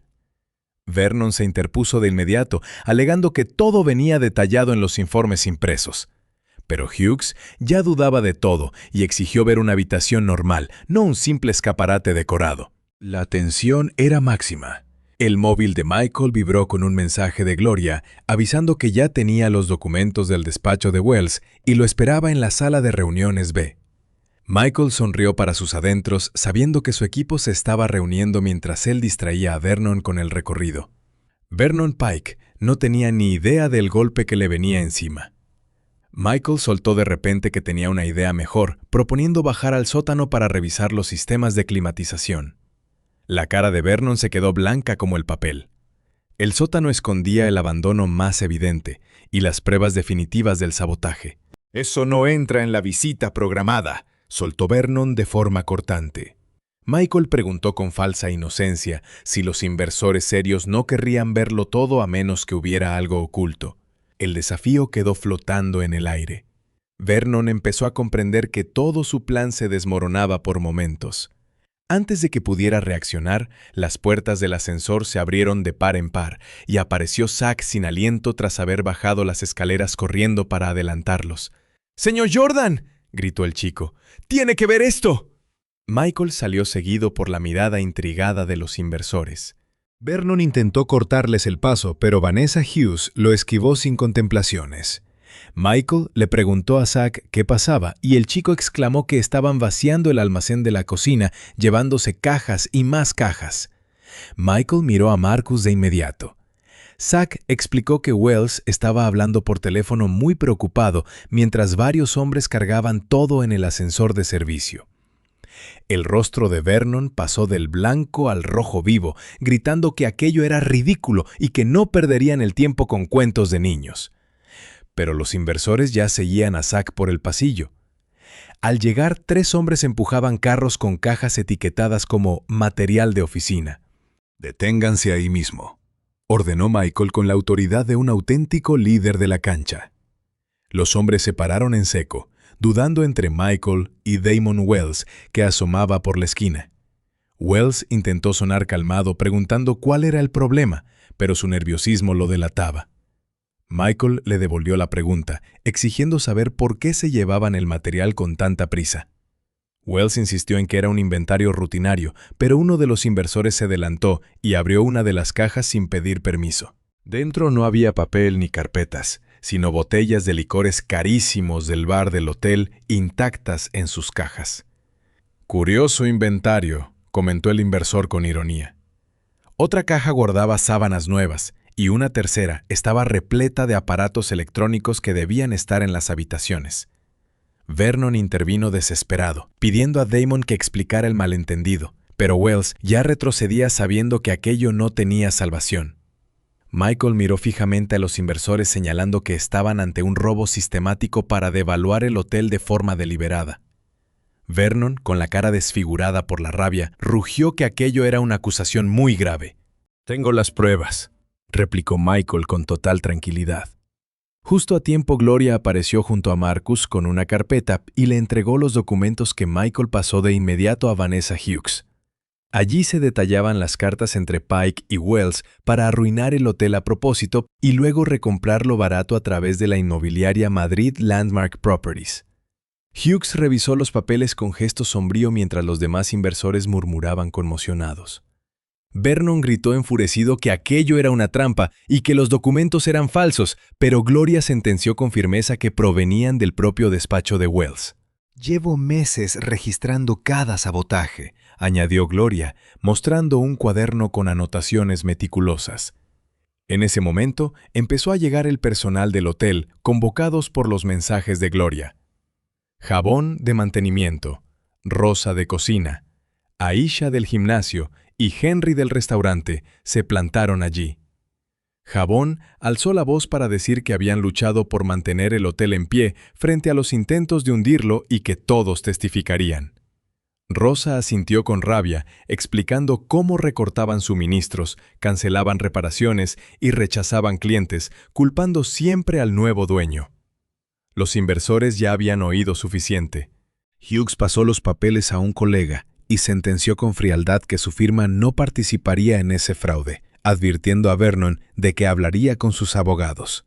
Vernon se interpuso de inmediato, alegando que todo venía detallado en los informes impresos. Pero Hughes ya dudaba de todo y exigió ver una habitación normal, no un simple escaparate decorado. La tensión era máxima. El móvil de Michael vibró con un mensaje de Gloria, avisando que ya tenía los documentos del despacho de Wells y lo esperaba en la sala de reuniones B. Michael sonrió para sus adentros, sabiendo que su equipo se estaba reuniendo mientras él distraía a Vernon con el recorrido. Vernon Pike no tenía ni idea del golpe que le venía encima. Michael soltó de repente que tenía una idea mejor, proponiendo bajar al sótano para revisar los sistemas de climatización. La cara de Vernon se quedó blanca como el papel. El sótano escondía el abandono más evidente y las pruebas definitivas del sabotaje. «Eso no entra en la visita programada», soltó Vernon de forma cortante. Michael preguntó con falsa inocencia si los inversores serios no querrían verlo todo a menos que hubiera algo oculto. El desafío quedó flotando en el aire. Vernon empezó a comprender que todo su plan se desmoronaba por momentos. Antes de que pudiera reaccionar, las puertas del ascensor se abrieron de par en par y apareció Zack sin aliento tras haber bajado las escaleras corriendo para adelantarlos. «¡Señor Jordan!», gritó el chico. «¡Tiene que ver esto!». Michael salió seguido por la mirada intrigada de los inversores. Vernon intentó cortarles el paso, pero Vanessa Hughes lo esquivó sin contemplaciones. Michael le preguntó a Zack qué pasaba y el chico exclamó que estaban vaciando el almacén de la cocina, llevándose cajas y más cajas. Michael miró a Marcus de inmediato. Zack explicó que Wells estaba hablando por teléfono muy preocupado mientras varios hombres cargaban todo en el ascensor de servicio. El rostro de Vernon pasó del blanco al rojo vivo, gritando que aquello era ridículo y que no perderían el tiempo con cuentos de niños. Pero los inversores ya seguían a Zack por el pasillo. Al llegar, 3 hombres empujaban carros con cajas etiquetadas como material de oficina. «Deténganse ahí mismo», ordenó Michael con la autoridad de un auténtico líder de la cancha. Los hombres se pararon en seco, dudando entre Michael y Damon Wells, que asomaba por la esquina. Wells intentó sonar calmado preguntando cuál era el problema, pero su nerviosismo lo delataba. Michael le devolvió la pregunta, exigiendo saber por qué se llevaban el material con tanta prisa. Wells insistió en que era un inventario rutinario, pero uno de los inversores se adelantó y abrió una de las cajas sin pedir permiso. Dentro no había papel ni carpetas, sino botellas de licores carísimos del bar del hotel intactas en sus cajas. «Curioso inventario», comentó el inversor con ironía. Otra caja guardaba sábanas nuevas, y una tercera estaba repleta de aparatos electrónicos que debían estar en las habitaciones. Vernon intervino desesperado, pidiendo a Damon que explicara el malentendido, pero Wells ya retrocedía sabiendo que aquello no tenía salvación. Michael miró fijamente a los inversores señalando que estaban ante un robo sistemático para devaluar el hotel de forma deliberada. Vernon, con la cara desfigurada por la rabia, rugió que aquello era una acusación muy grave. «Tengo las pruebas», replicó Michael con total tranquilidad. Justo a tiempo, Gloria apareció junto a Marcus con una carpeta y le entregó los documentos que Michael pasó de inmediato a Vanessa Hughes. Allí se detallaban las cartas entre Pike y Wells para arruinar el hotel a propósito y luego recomprarlo barato a través de la inmobiliaria Madrid Landmark Properties. Hughes revisó los papeles con gesto sombrío mientras los demás inversores murmuraban conmocionados. Vernon gritó enfurecido que aquello era una trampa y que los documentos eran falsos, pero Gloria sentenció con firmeza que provenían del propio despacho de Wells. «Llevo meses registrando cada sabotaje», añadió Gloria, mostrando un cuaderno con anotaciones meticulosas. En ese momento empezó a llegar el personal del hotel, convocados por los mensajes de Gloria. Jabón de mantenimiento, Rosa de cocina, Aisha del gimnasio y Henry del restaurante se plantaron allí. Jabón alzó la voz para decir que habían luchado por mantener el hotel en pie frente a los intentos de hundirlo y que todos testificarían. Rosa asintió con rabia, explicando cómo recortaban suministros, cancelaban reparaciones y rechazaban clientes, culpando siempre al nuevo dueño. Los inversores ya habían oído suficiente. Hughes pasó los papeles a un colega y sentenció con frialdad que su firma no participaría en ese fraude, advirtiendo a Vernon de que hablaría con sus abogados.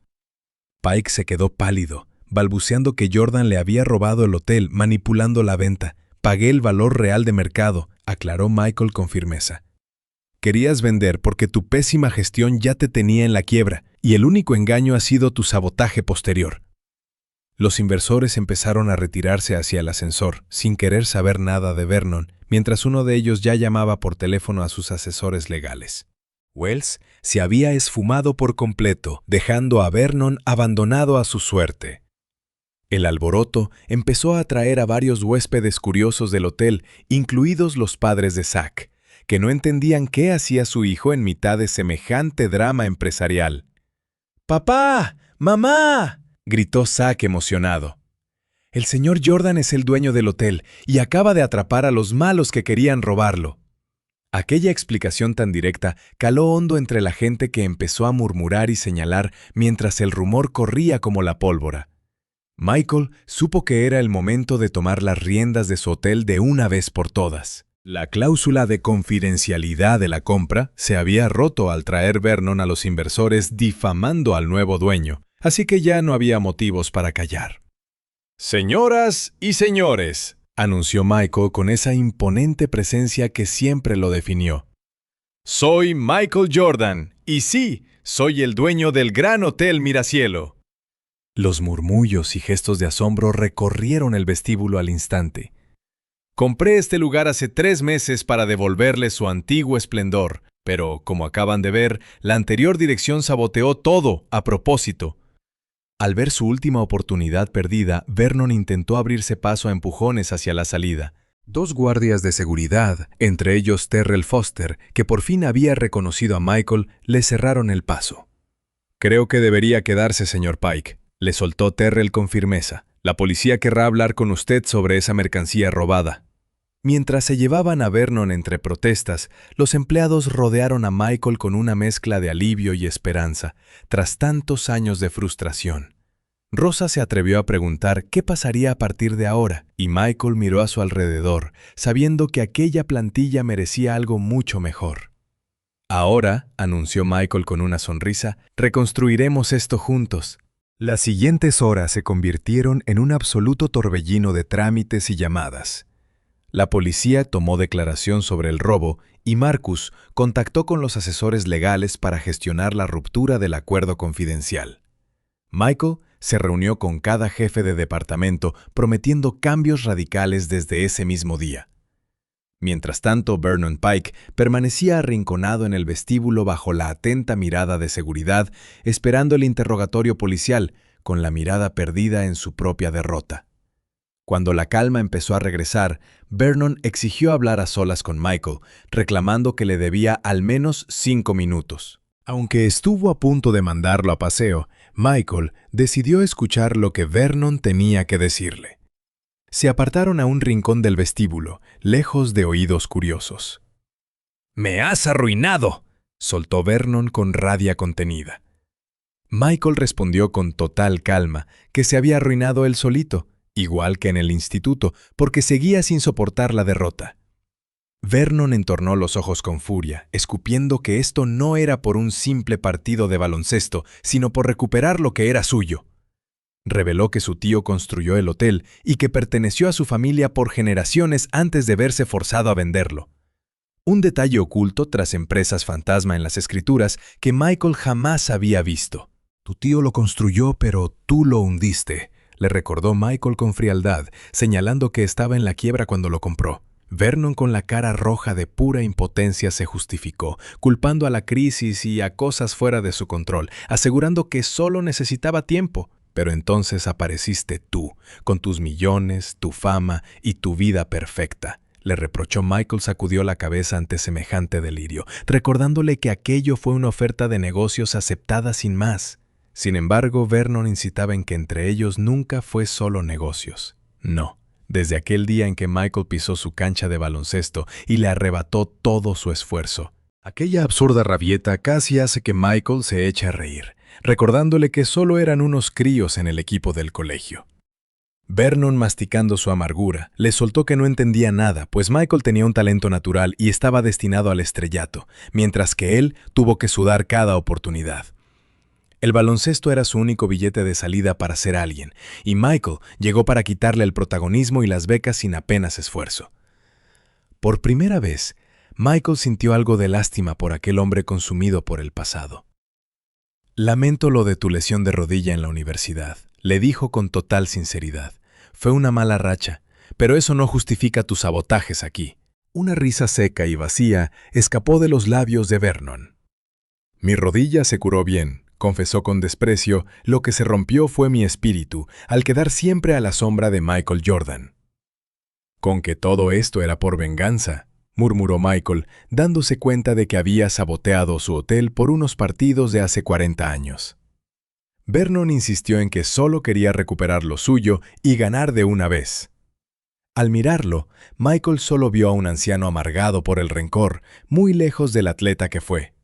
Pike se quedó pálido, balbuceando que Jordan le había robado el hotel manipulando la venta. «Pagué el valor real de mercado», aclaró Michael con firmeza. «Querías vender porque tu pésima gestión ya te tenía en la quiebra, y el único engaño ha sido tu sabotaje posterior». Los inversores empezaron a retirarse hacia el ascensor, sin querer saber nada de Vernon, mientras uno de ellos ya llamaba por teléfono a sus asesores legales. Wells se había esfumado por completo, dejando a Vernon abandonado a su suerte. El alboroto empezó a atraer a varios huéspedes curiosos del hotel, incluidos los padres de Zack, que no entendían qué hacía su hijo en mitad de semejante drama empresarial. «¡Papá! ¡Mamá!», gritó Zack emocionado. «El señor Jordan es el dueño del hotel y acaba de atrapar a los malos que querían robarlo». Aquella explicación tan directa caló hondo entre la gente que empezó a murmurar y señalar mientras el rumor corría como la pólvora. Michael supo que era el momento de tomar las riendas de su hotel de una vez por todas. La cláusula de confidencialidad de la compra se había roto al traer Vernon a los inversores difamando al nuevo dueño, así que ya no había motivos para callar. «Señoras y señores», anunció Michael con esa imponente presencia que siempre lo definió. «Soy Michael Jordan, y sí, soy el dueño del Gran Hotel Miracielo». Los murmullos y gestos de asombro recorrieron el vestíbulo al instante. «Compré este lugar hace 3 meses para devolverle su antiguo esplendor, pero, como acaban de ver, la anterior dirección saboteó todo a propósito». Al ver su última oportunidad perdida, Vernon intentó abrirse paso a empujones hacia la salida. 2 guardias de seguridad, entre ellos Terrell Foster, que por fin había reconocido a Michael, le cerraron el paso. «Creo que debería quedarse, señor Pike», le soltó Terrell con firmeza. «La policía querrá hablar con usted sobre esa mercancía robada». Mientras se llevaban a Vernon entre protestas, los empleados rodearon a Michael con una mezcla de alivio y esperanza, tras tantos años de frustración. Rosa se atrevió a preguntar qué pasaría a partir de ahora, y Michael miró a su alrededor, sabiendo que aquella plantilla merecía algo mucho mejor. «Ahora», anunció Michael con una sonrisa, «reconstruiremos esto juntos». Las siguientes horas se convirtieron en un absoluto torbellino de trámites y llamadas. La policía tomó declaración sobre el robo y Marcus contactó con los asesores legales para gestionar la ruptura del acuerdo confidencial. Michael se reunió con cada jefe de departamento prometiendo cambios radicales desde ese mismo día. Mientras tanto, Vernon Pike permanecía arrinconado en el vestíbulo bajo la atenta mirada de seguridad, esperando el interrogatorio policial, con la mirada perdida en su propia derrota. Cuando la calma empezó a regresar, Vernon exigió hablar a solas con Michael, reclamando que le debía al menos 5 minutos. Aunque estuvo a punto de mandarlo a paseo, Michael decidió escuchar lo que Vernon tenía que decirle. Se apartaron a un rincón del vestíbulo, lejos de oídos curiosos. «¡Me has arruinado!», soltó Vernon con rabia contenida. Michael respondió con total calma que se había arruinado él solito, igual que en el instituto, porque seguía sin soportar la derrota. Vernon entornó los ojos con furia, escupiendo que esto no era por un simple partido de baloncesto, sino por recuperar lo que era suyo. Reveló que su tío construyó el hotel y que perteneció a su familia por generaciones antes de verse forzado a venderlo. un detalle oculto tras empresas fantasma en las escrituras que Michael jamás había visto. «Tu tío lo construyó, pero tú lo hundiste», le recordó Michael con frialdad, señalando que estaba en la quiebra cuando lo compró. Vernon, con la cara roja de pura impotencia, se justificó, culpando a la crisis y a cosas fuera de su control, asegurando que solo necesitaba tiempo. Pero entonces apareciste tú, con tus millones, tu fama y tu vida perfecta. Le reprochó. Michael sacudió la cabeza ante semejante delirio, recordándole que aquello fue una oferta de negocios aceptada sin más. Sin embargo, Vernon incitaba en que entre ellos nunca fue solo negocios. No. Desde aquel día en que Michael pisó su cancha de baloncesto y le arrebató todo su esfuerzo. Aquella absurda rabieta casi hace que Michael se eche a reír, recordándole que solo eran unos críos en el equipo del colegio. Vernon, masticando su amargura, le soltó que no entendía nada, pues Michael tenía un talento natural y estaba destinado al estrellato, mientras que él tuvo que sudar cada oportunidad. El baloncesto era su único billete de salida para ser alguien, y Michael llegó para quitarle el protagonismo y las becas sin apenas esfuerzo. Por primera vez, Michael sintió algo de lástima por aquel hombre consumido por el pasado. «Lamento lo de tu lesión de rodilla en la universidad», le dijo con total sinceridad. «Fue una mala racha, pero eso no justifica tus sabotajes aquí». Una risa seca y vacía escapó de los labios de Vernon. «Mi rodilla se curó bien», confesó con desprecio. «Lo que se rompió fue mi espíritu, al quedar siempre a la sombra de Michael Jordan». «Con que todo esto era por venganza», murmuró Michael, dándose cuenta de que había saboteado su hotel por unos partidos de hace 40 años. Vernon insistió en que solo quería recuperar lo suyo y ganar de una vez. Al mirarlo, Michael solo vio a un anciano amargado por el rencor, muy lejos del atleta que fue.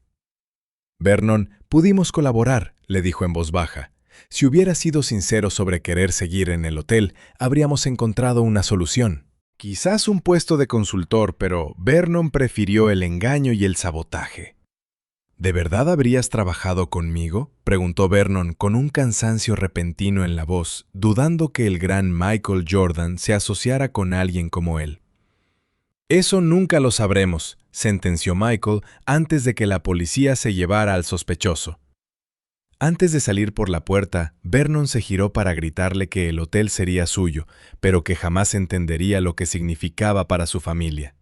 «Vernon, pudimos colaborar», le dijo en voz baja. «Si hubiera sido sincero sobre querer seguir en el hotel, habríamos encontrado una solución. Quizás un puesto de consultor, pero Vernon prefirió el engaño y el sabotaje». «¿De verdad habrías trabajado conmigo?», preguntó Vernon con un cansancio repentino en la voz, dudando que el gran Michael Jordan se asociara con alguien como él. «Eso nunca lo sabremos», sentenció Michael antes de que la policía se llevara al sospechoso. Antes de salir por la puerta, Vernon se giró para gritarle que el hotel sería suyo, pero que jamás entendería lo que significaba para su familia.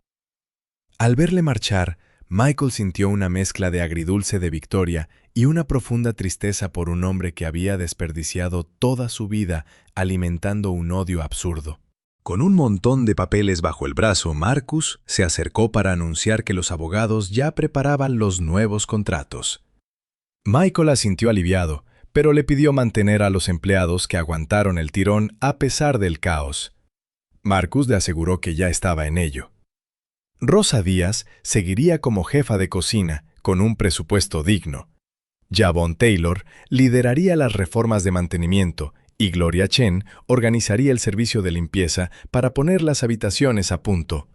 Al verle marchar, Michael sintió una mezcla de agridulce de victoria y una profunda tristeza por un hombre que había desperdiciado toda su vida alimentando un odio absurdo. Con un montón de papeles bajo el brazo, Marcus se acercó para anunciar que los abogados ya preparaban los nuevos contratos. Michael asintió aliviado, pero le pidió mantener a los empleados que aguantaron el tirón a pesar del caos. Marcus le aseguró que ya estaba en ello. Rosa Díaz seguiría como jefa de cocina, con un presupuesto digno. Javon Taylor lideraría las reformas de mantenimiento y Gloria Chen organizaría el servicio de limpieza para poner las habitaciones a punto.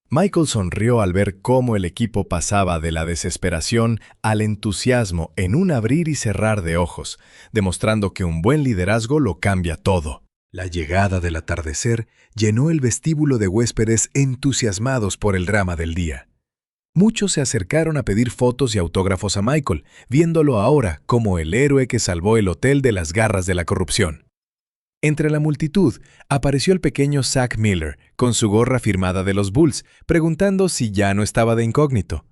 Michael sonrió al ver cómo el equipo pasaba de la desesperación al entusiasmo en un abrir y cerrar de ojos, demostrando que un buen liderazgo lo cambia todo. La llegada del atardecer llenó el vestíbulo de huéspedes entusiasmados por el drama del día. Muchos se acercaron a pedir fotos y autógrafos a Michael, viéndolo ahora como el héroe que salvó el hotel de las garras de la corrupción. Entre la multitud apareció el pequeño Zach Miller, con su gorra firmada de los Bulls, preguntando si ya no estaba de incógnito.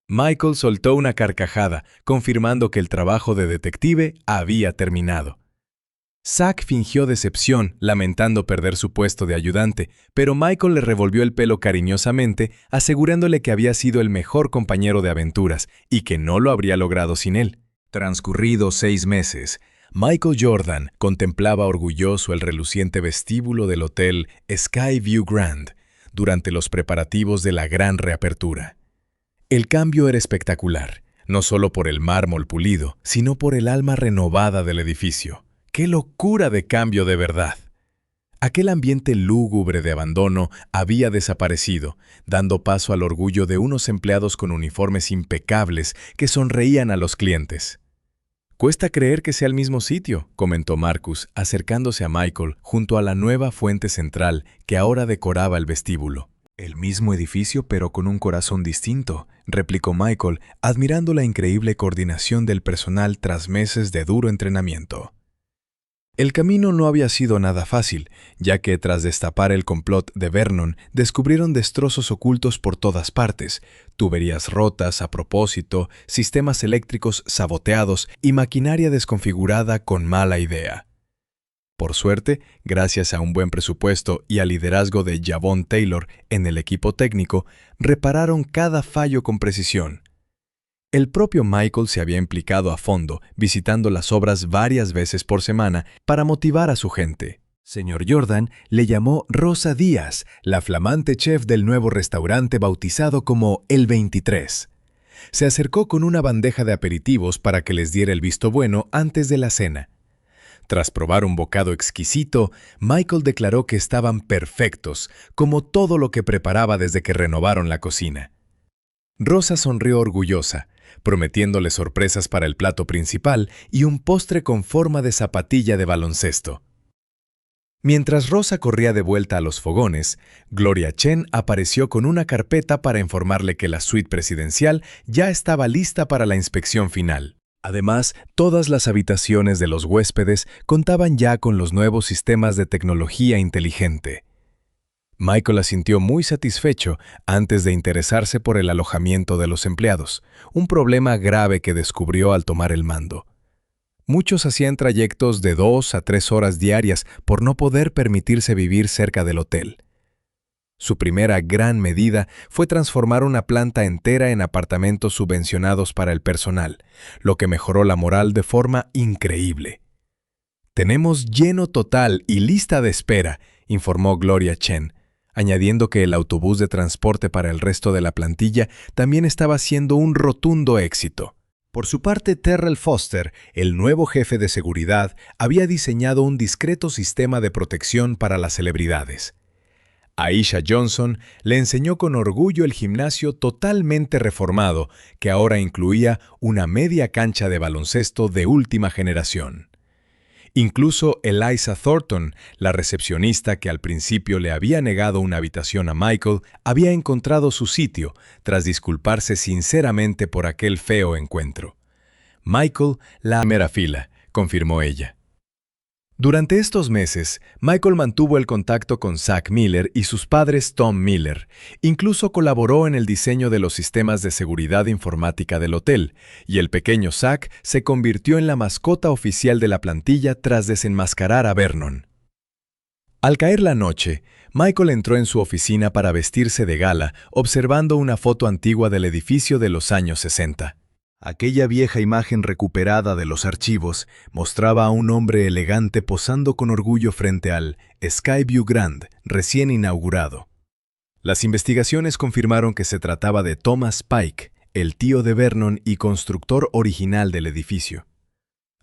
Michael soltó una carcajada, confirmando que el trabajo de detective había terminado. Zach fingió decepción, lamentando perder su puesto de ayudante, pero Michael le revolvió el pelo cariñosamente, asegurándole que había sido el mejor compañero de aventuras y que no lo habría logrado sin él. Transcurridos 6 meses, Michael Jordan contemplaba orgulloso el reluciente vestíbulo del hotel Skyview Grand durante los preparativos de la gran reapertura. El cambio era espectacular, no solo por el mármol pulido, sino por el alma renovada del edificio. ¡Qué locura de cambio de verdad! Aquel ambiente lúgubre de abandono había desaparecido, dando paso al orgullo de unos empleados con uniformes impecables que sonreían a los clientes. «Cuesta creer que sea el mismo sitio», comentó Marcus, acercándose a Michael junto a la nueva fuente central que ahora decoraba el vestíbulo. El mismo edificio pero con un corazón distinto, replicó Michael, admirando la increíble coordinación del personal tras meses de duro entrenamiento. El camino no había sido nada fácil, ya que tras destapar el complot de Vernon, descubrieron destrozos ocultos por todas partes, tuberías rotas a propósito, sistemas eléctricos saboteados y maquinaria desconfigurada con mala idea. Por suerte, gracias a un buen presupuesto y al liderazgo de Javon Taylor en el equipo técnico, repararon cada fallo con precisión. El propio Michael se había implicado a fondo, visitando las obras varias veces por semana para motivar a su gente. Señor Jordan le llamó Rosa Díaz, la flamante chef del nuevo restaurante bautizado como El 23. Se acercó con una bandeja de aperitivos para que les diera el visto bueno antes de la cena. Tras probar un bocado exquisito, Michael declaró que estaban perfectos, como todo lo que preparaba desde que renovaron la cocina. Rosa sonrió orgullosa, prometiéndole sorpresas para el plato principal y un postre con forma de zapatilla de baloncesto. Mientras Rosa corría de vuelta a los fogones, Gloria Chen apareció con una carpeta para informarle que la suite presidencial ya estaba lista para la inspección final. Además, todas las habitaciones de los huéspedes contaban ya con los nuevos sistemas de tecnología inteligente. Michael asintió muy satisfecho antes de interesarse por el alojamiento de los empleados, un problema grave que descubrió al tomar el mando. Muchos hacían trayectos de 2 a 3 horas diarias por no poder permitirse vivir cerca del hotel. Su primera gran medida fue transformar una planta entera en apartamentos subvencionados para el personal, lo que mejoró la moral de forma increíble. «Tenemos lleno total y lista de espera», informó Gloria Chen, añadiendo que el autobús de transporte para el resto de la plantilla también estaba siendo un rotundo éxito. Por su parte, Terrell Foster, el nuevo jefe de seguridad, había diseñado un discreto sistema de protección para las celebridades. Aisha Johnson le enseñó con orgullo el gimnasio totalmente reformado, que ahora incluía una media cancha de baloncesto de última generación. Incluso Eliza Thornton, la recepcionista que al principio le había negado una habitación a Michael, había encontrado su sitio, tras disculparse sinceramente por aquel feo encuentro. «Michael, la primera fila», confirmó ella. Durante estos meses, Michael mantuvo el contacto con Zack Miller y sus padres Tom Miller. Incluso colaboró en el diseño de los sistemas de seguridad informática del hotel, y el pequeño Zack se convirtió en la mascota oficial de la plantilla tras desenmascarar a Vernon. Al caer la noche, Michael entró en su oficina para vestirse de gala, observando una foto antigua del edificio de los años 60. Aquella vieja imagen recuperada de los archivos mostraba a un hombre elegante posando con orgullo frente al Skyview Grand, recién inaugurado. Las investigaciones confirmaron que se trataba de Thomas Pike, el tío de Vernon y constructor original del edificio.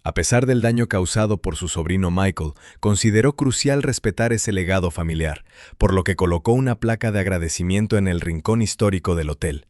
A pesar del daño causado por su sobrino Michael, consideró crucial respetar ese legado familiar, por lo que colocó una placa de agradecimiento en el rincón histórico del hotel.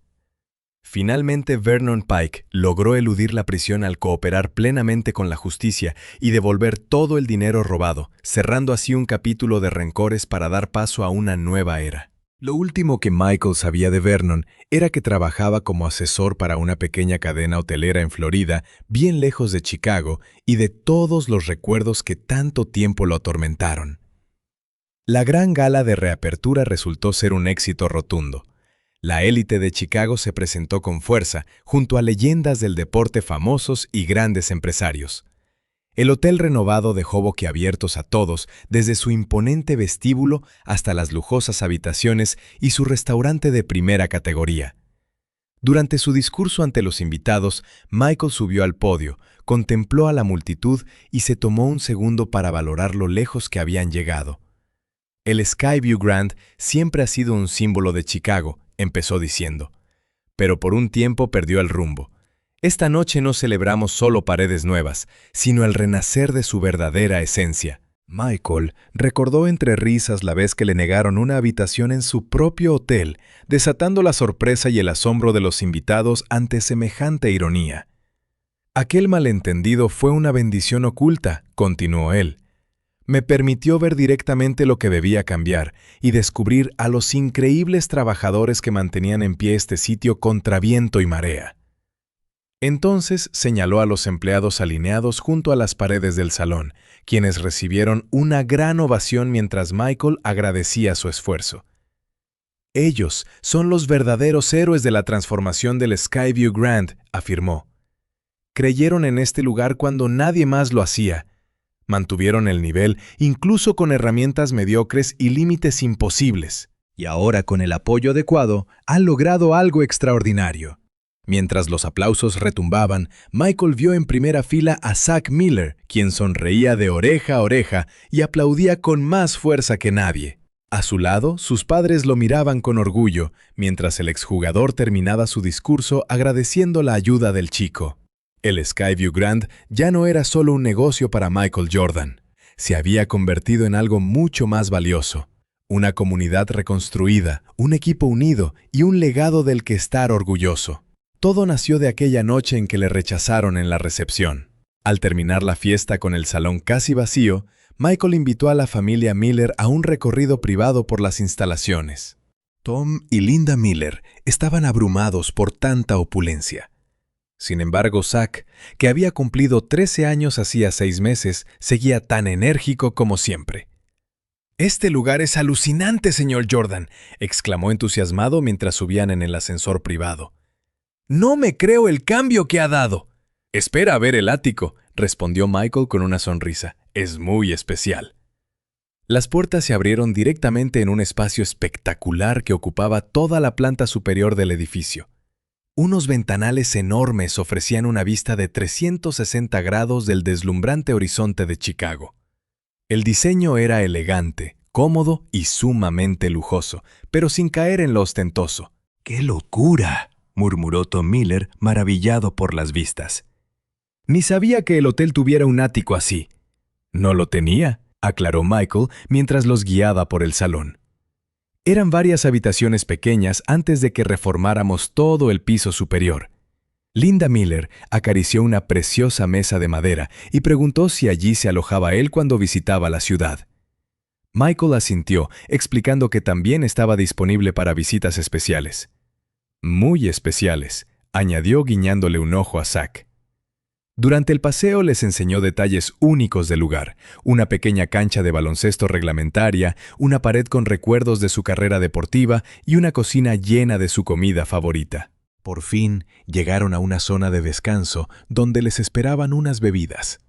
Finalmente, Vernon Pike logró eludir la prisión al cooperar plenamente con la justicia y devolver todo el dinero robado, cerrando así un capítulo de rencores para dar paso a una nueva era. Lo último que Michael sabía de Vernon era que trabajaba como asesor para una pequeña cadena hotelera en Florida, bien lejos de Chicago, y de todos los recuerdos que tanto tiempo lo atormentaron. La gran gala de reapertura resultó ser un éxito rotundo. La élite de Chicago se presentó con fuerza, junto a leyendas del deporte famosos y grandes empresarios. El hotel renovado dejó boquiabiertos a todos, desde su imponente vestíbulo hasta las lujosas habitaciones y su restaurante de primera categoría. Durante su discurso ante los invitados, Michael subió al podio, contempló a la multitud y se tomó un segundo para valorar lo lejos que habían llegado. «El Skyview Grand siempre ha sido un símbolo de Chicago», empezó diciendo, «pero por un tiempo perdió el rumbo. Esta noche no celebramos solo paredes nuevas, sino el renacer de su verdadera esencia». Michael recordó entre risas la vez que le negaron una habitación en su propio hotel, desatando la sorpresa y el asombro de los invitados ante semejante ironía. «Aquel malentendido fue una bendición oculta», continuó él. Me permitió ver directamente lo que debía cambiar y descubrir a los increíbles trabajadores que mantenían en pie este sitio contra viento y marea. Entonces señaló a los empleados alineados junto a las paredes del salón, quienes recibieron una gran ovación mientras Michael agradecía su esfuerzo. Ellos son los verdaderos héroes de la transformación del Skyview Grand, afirmó. Creyeron en este lugar cuando nadie más lo hacía. Mantuvieron el nivel incluso con herramientas mediocres y límites imposibles. Y ahora, con el apoyo adecuado, han logrado algo extraordinario. Mientras los aplausos retumbaban, Michael vio en primera fila a Zack Miller, quien sonreía de oreja a oreja y aplaudía con más fuerza que nadie. A su lado, sus padres lo miraban con orgullo, mientras el exjugador terminaba su discurso agradeciendo la ayuda del chico. El Skyview Grand ya no era solo un negocio para Michael Jordan. Se había convertido en algo mucho más valioso. Una comunidad reconstruida, un equipo unido y un legado del que estar orgulloso. Todo nació de aquella noche en que le rechazaron en la recepción. Al terminar la fiesta con el salón casi vacío, Michael invitó a la familia Miller a un recorrido privado por las instalaciones. Tom y Linda Miller estaban abrumados por tanta opulencia. Sin embargo, Zack, que había cumplido 13 años hacía 6 meses, seguía tan enérgico como siempre. «Este lugar es alucinante, señor Jordan», exclamó entusiasmado mientras subían en el ascensor privado. «No me creo el cambio que ha dado». «Espera a ver el ático», respondió Michael con una sonrisa. «Es muy especial». Las puertas se abrieron directamente en un espacio espectacular que ocupaba toda la planta superior del edificio. Unos ventanales enormes ofrecían una vista de 360 grados del deslumbrante horizonte de Chicago. El diseño era elegante, cómodo y sumamente lujoso, pero sin caer en lo ostentoso. «¡Qué locura!», murmuró Tom Miller, maravillado por las vistas. «Ni sabía que el hotel tuviera un ático así». «No lo tenía», aclaró Michael mientras los guiaba por el salón. Eran varias habitaciones pequeñas antes de que reformáramos todo el piso superior. Linda Miller acarició una preciosa mesa de madera y preguntó si allí se alojaba él cuando visitaba la ciudad. Michael asintió, explicando que también estaba disponible para visitas especiales. «Muy especiales», añadió guiñándole un ojo a Zack. Durante el paseo les enseñó detalles únicos del lugar, una pequeña cancha de baloncesto reglamentaria, una pared con recuerdos de su carrera deportiva y una cocina llena de su comida favorita. Por fin llegaron a una zona de descanso donde les esperaban unas bebidas.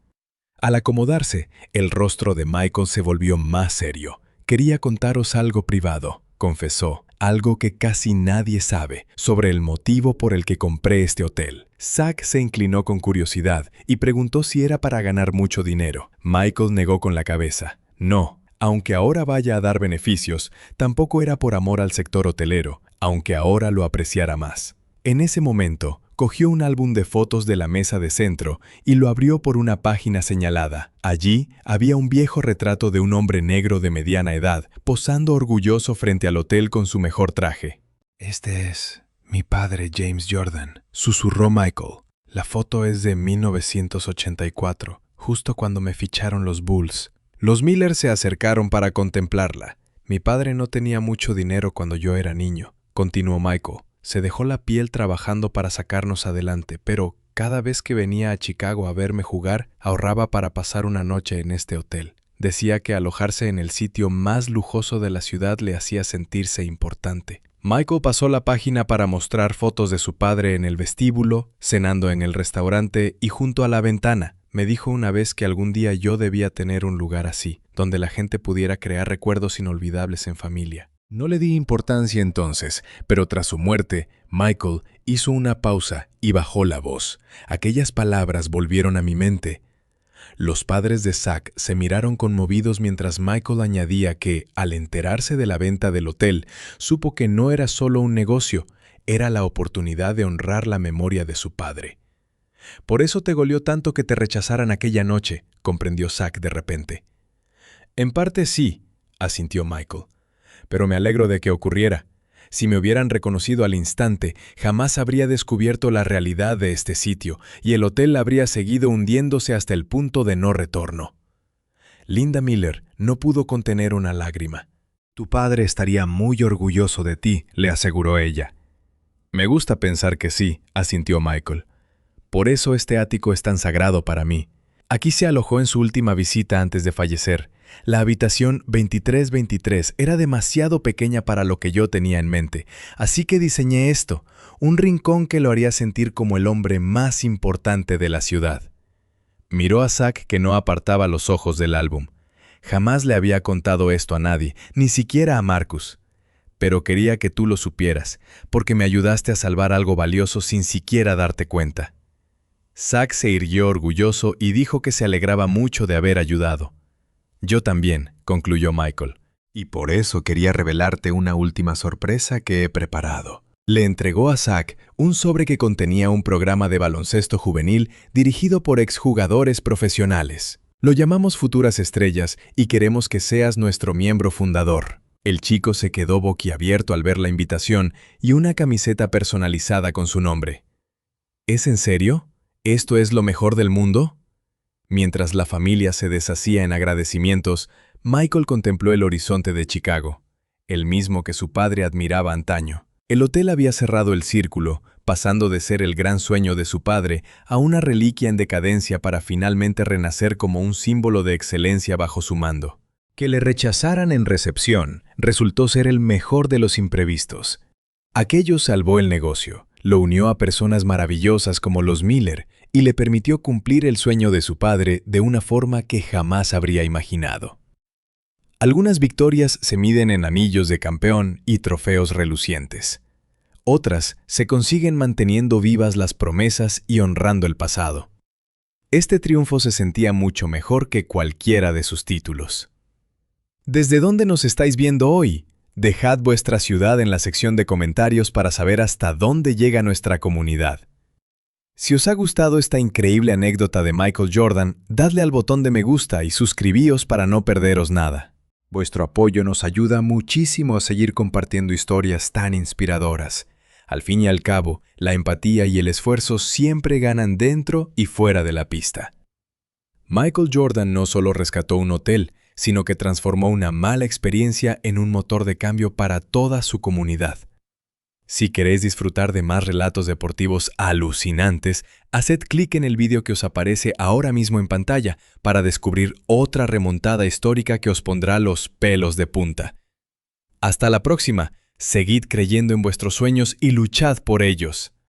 Al acomodarse, el rostro de Michael se volvió más serio. «Quería contaros algo privado», confesó, «algo que casi nadie sabe sobre el motivo por el que compré este hotel». Zack se inclinó con curiosidad y preguntó si era para ganar mucho dinero. Michael negó con la cabeza. No, aunque ahora vaya a dar beneficios, tampoco era por amor al sector hotelero, aunque ahora lo apreciara más. En ese momento, cogió un álbum de fotos de la mesa de centro y lo abrió por una página señalada. Allí había un viejo retrato de un hombre negro de mediana edad, posando orgulloso frente al hotel con su mejor traje. «Este es mi padre, James Jordan», susurró Michael. «La foto es de 1984, justo cuando me ficharon los Bulls». Los Miller se acercaron para contemplarla. «Mi padre no tenía mucho dinero cuando yo era niño», continuó Michael. «Se dejó la piel trabajando para sacarnos adelante, pero cada vez que venía a Chicago a verme jugar, ahorraba para pasar una noche en este hotel. Decía que alojarse en el sitio más lujoso de la ciudad le hacía sentirse importante». Michael pasó la página para mostrar fotos de su padre en el vestíbulo, cenando en el restaurante y junto a la ventana. «Me dijo una vez que algún día yo debía tener un lugar así, donde la gente pudiera crear recuerdos inolvidables en familia». No le di importancia entonces, pero tras su muerte, Michael hizo una pausa y bajó la voz. Aquellas palabras volvieron a mi mente. Los padres de Zack se miraron conmovidos mientras Michael añadía que, al enterarse de la venta del hotel, supo que no era solo un negocio, era la oportunidad de honrar la memoria de su padre. «Por eso te golió tanto que te rechazaran aquella noche», comprendió Zack de repente. «En parte sí», asintió Michael. «Pero me alegro de que ocurriera. Si me hubieran reconocido al instante, jamás habría descubierto la realidad de este sitio y el hotel habría seguido hundiéndose hasta el punto de no retorno». Linda Miller no pudo contener una lágrima. «Tu padre estaría muy orgulloso de ti», le aseguró ella. «Me gusta pensar que sí», asintió Michael. «Por eso este ático es tan sagrado para mí. Aquí se alojó en su última visita antes de fallecer. La habitación 2323 era demasiado pequeña para lo que yo tenía en mente, así que diseñé esto, un rincón que lo haría sentir como el hombre más importante de la ciudad». Miró a Zack, que no apartaba los ojos del álbum. Jamás le había contado esto a nadie, ni siquiera a Marcus. «Pero quería que tú lo supieras, porque me ayudaste a salvar algo valioso sin siquiera darte cuenta». Zack se irguió orgulloso y dijo que se alegraba mucho de haber ayudado. «Yo también», concluyó Michael. «Y por eso quería revelarte una última sorpresa que he preparado». Le entregó a Zack un sobre que contenía un programa de baloncesto juvenil dirigido por exjugadores profesionales. «Lo llamamos Futuras Estrellas y queremos que seas nuestro miembro fundador». El chico se quedó boquiabierto al ver la invitación y una camiseta personalizada con su nombre. «¿Es en serio? ¿Esto es lo mejor del mundo?». Mientras la familia se deshacía en agradecimientos, Michael contempló el horizonte de Chicago, el mismo que su padre admiraba antaño. El hotel había cerrado el círculo, pasando de ser el gran sueño de su padre a una reliquia en decadencia para finalmente renacer como un símbolo de excelencia bajo su mando. Que le rechazaran en recepción resultó ser el mejor de los imprevistos. Aquello salvó el negocio, lo unió a personas maravillosas como los Miller y le permitió cumplir el sueño de su padre de una forma que jamás habría imaginado. Algunas victorias se miden en anillos de campeón y trofeos relucientes. Otras se consiguen manteniendo vivas las promesas y honrando el pasado. Este triunfo se sentía mucho mejor que cualquiera de sus títulos. ¿Desde dónde nos estáis viendo hoy? Dejad vuestra ciudad en la sección de comentarios para saber hasta dónde llega nuestra comunidad. Si os ha gustado esta increíble anécdota de Michael Jordan, dadle al botón de me gusta y suscribíos para no perderos nada. Vuestro apoyo nos ayuda muchísimo a seguir compartiendo historias tan inspiradoras. Al fin y al cabo, la empatía y el esfuerzo siempre ganan dentro y fuera de la pista. Michael Jordan no solo rescató un hotel, sino que transformó una mala experiencia en un motor de cambio para toda su comunidad. Si queréis disfrutar de más relatos deportivos alucinantes, haced clic en el vídeo que os aparece ahora mismo en pantalla para descubrir otra remontada histórica que os pondrá los pelos de punta. Hasta la próxima, seguid creyendo en vuestros sueños y luchad por ellos.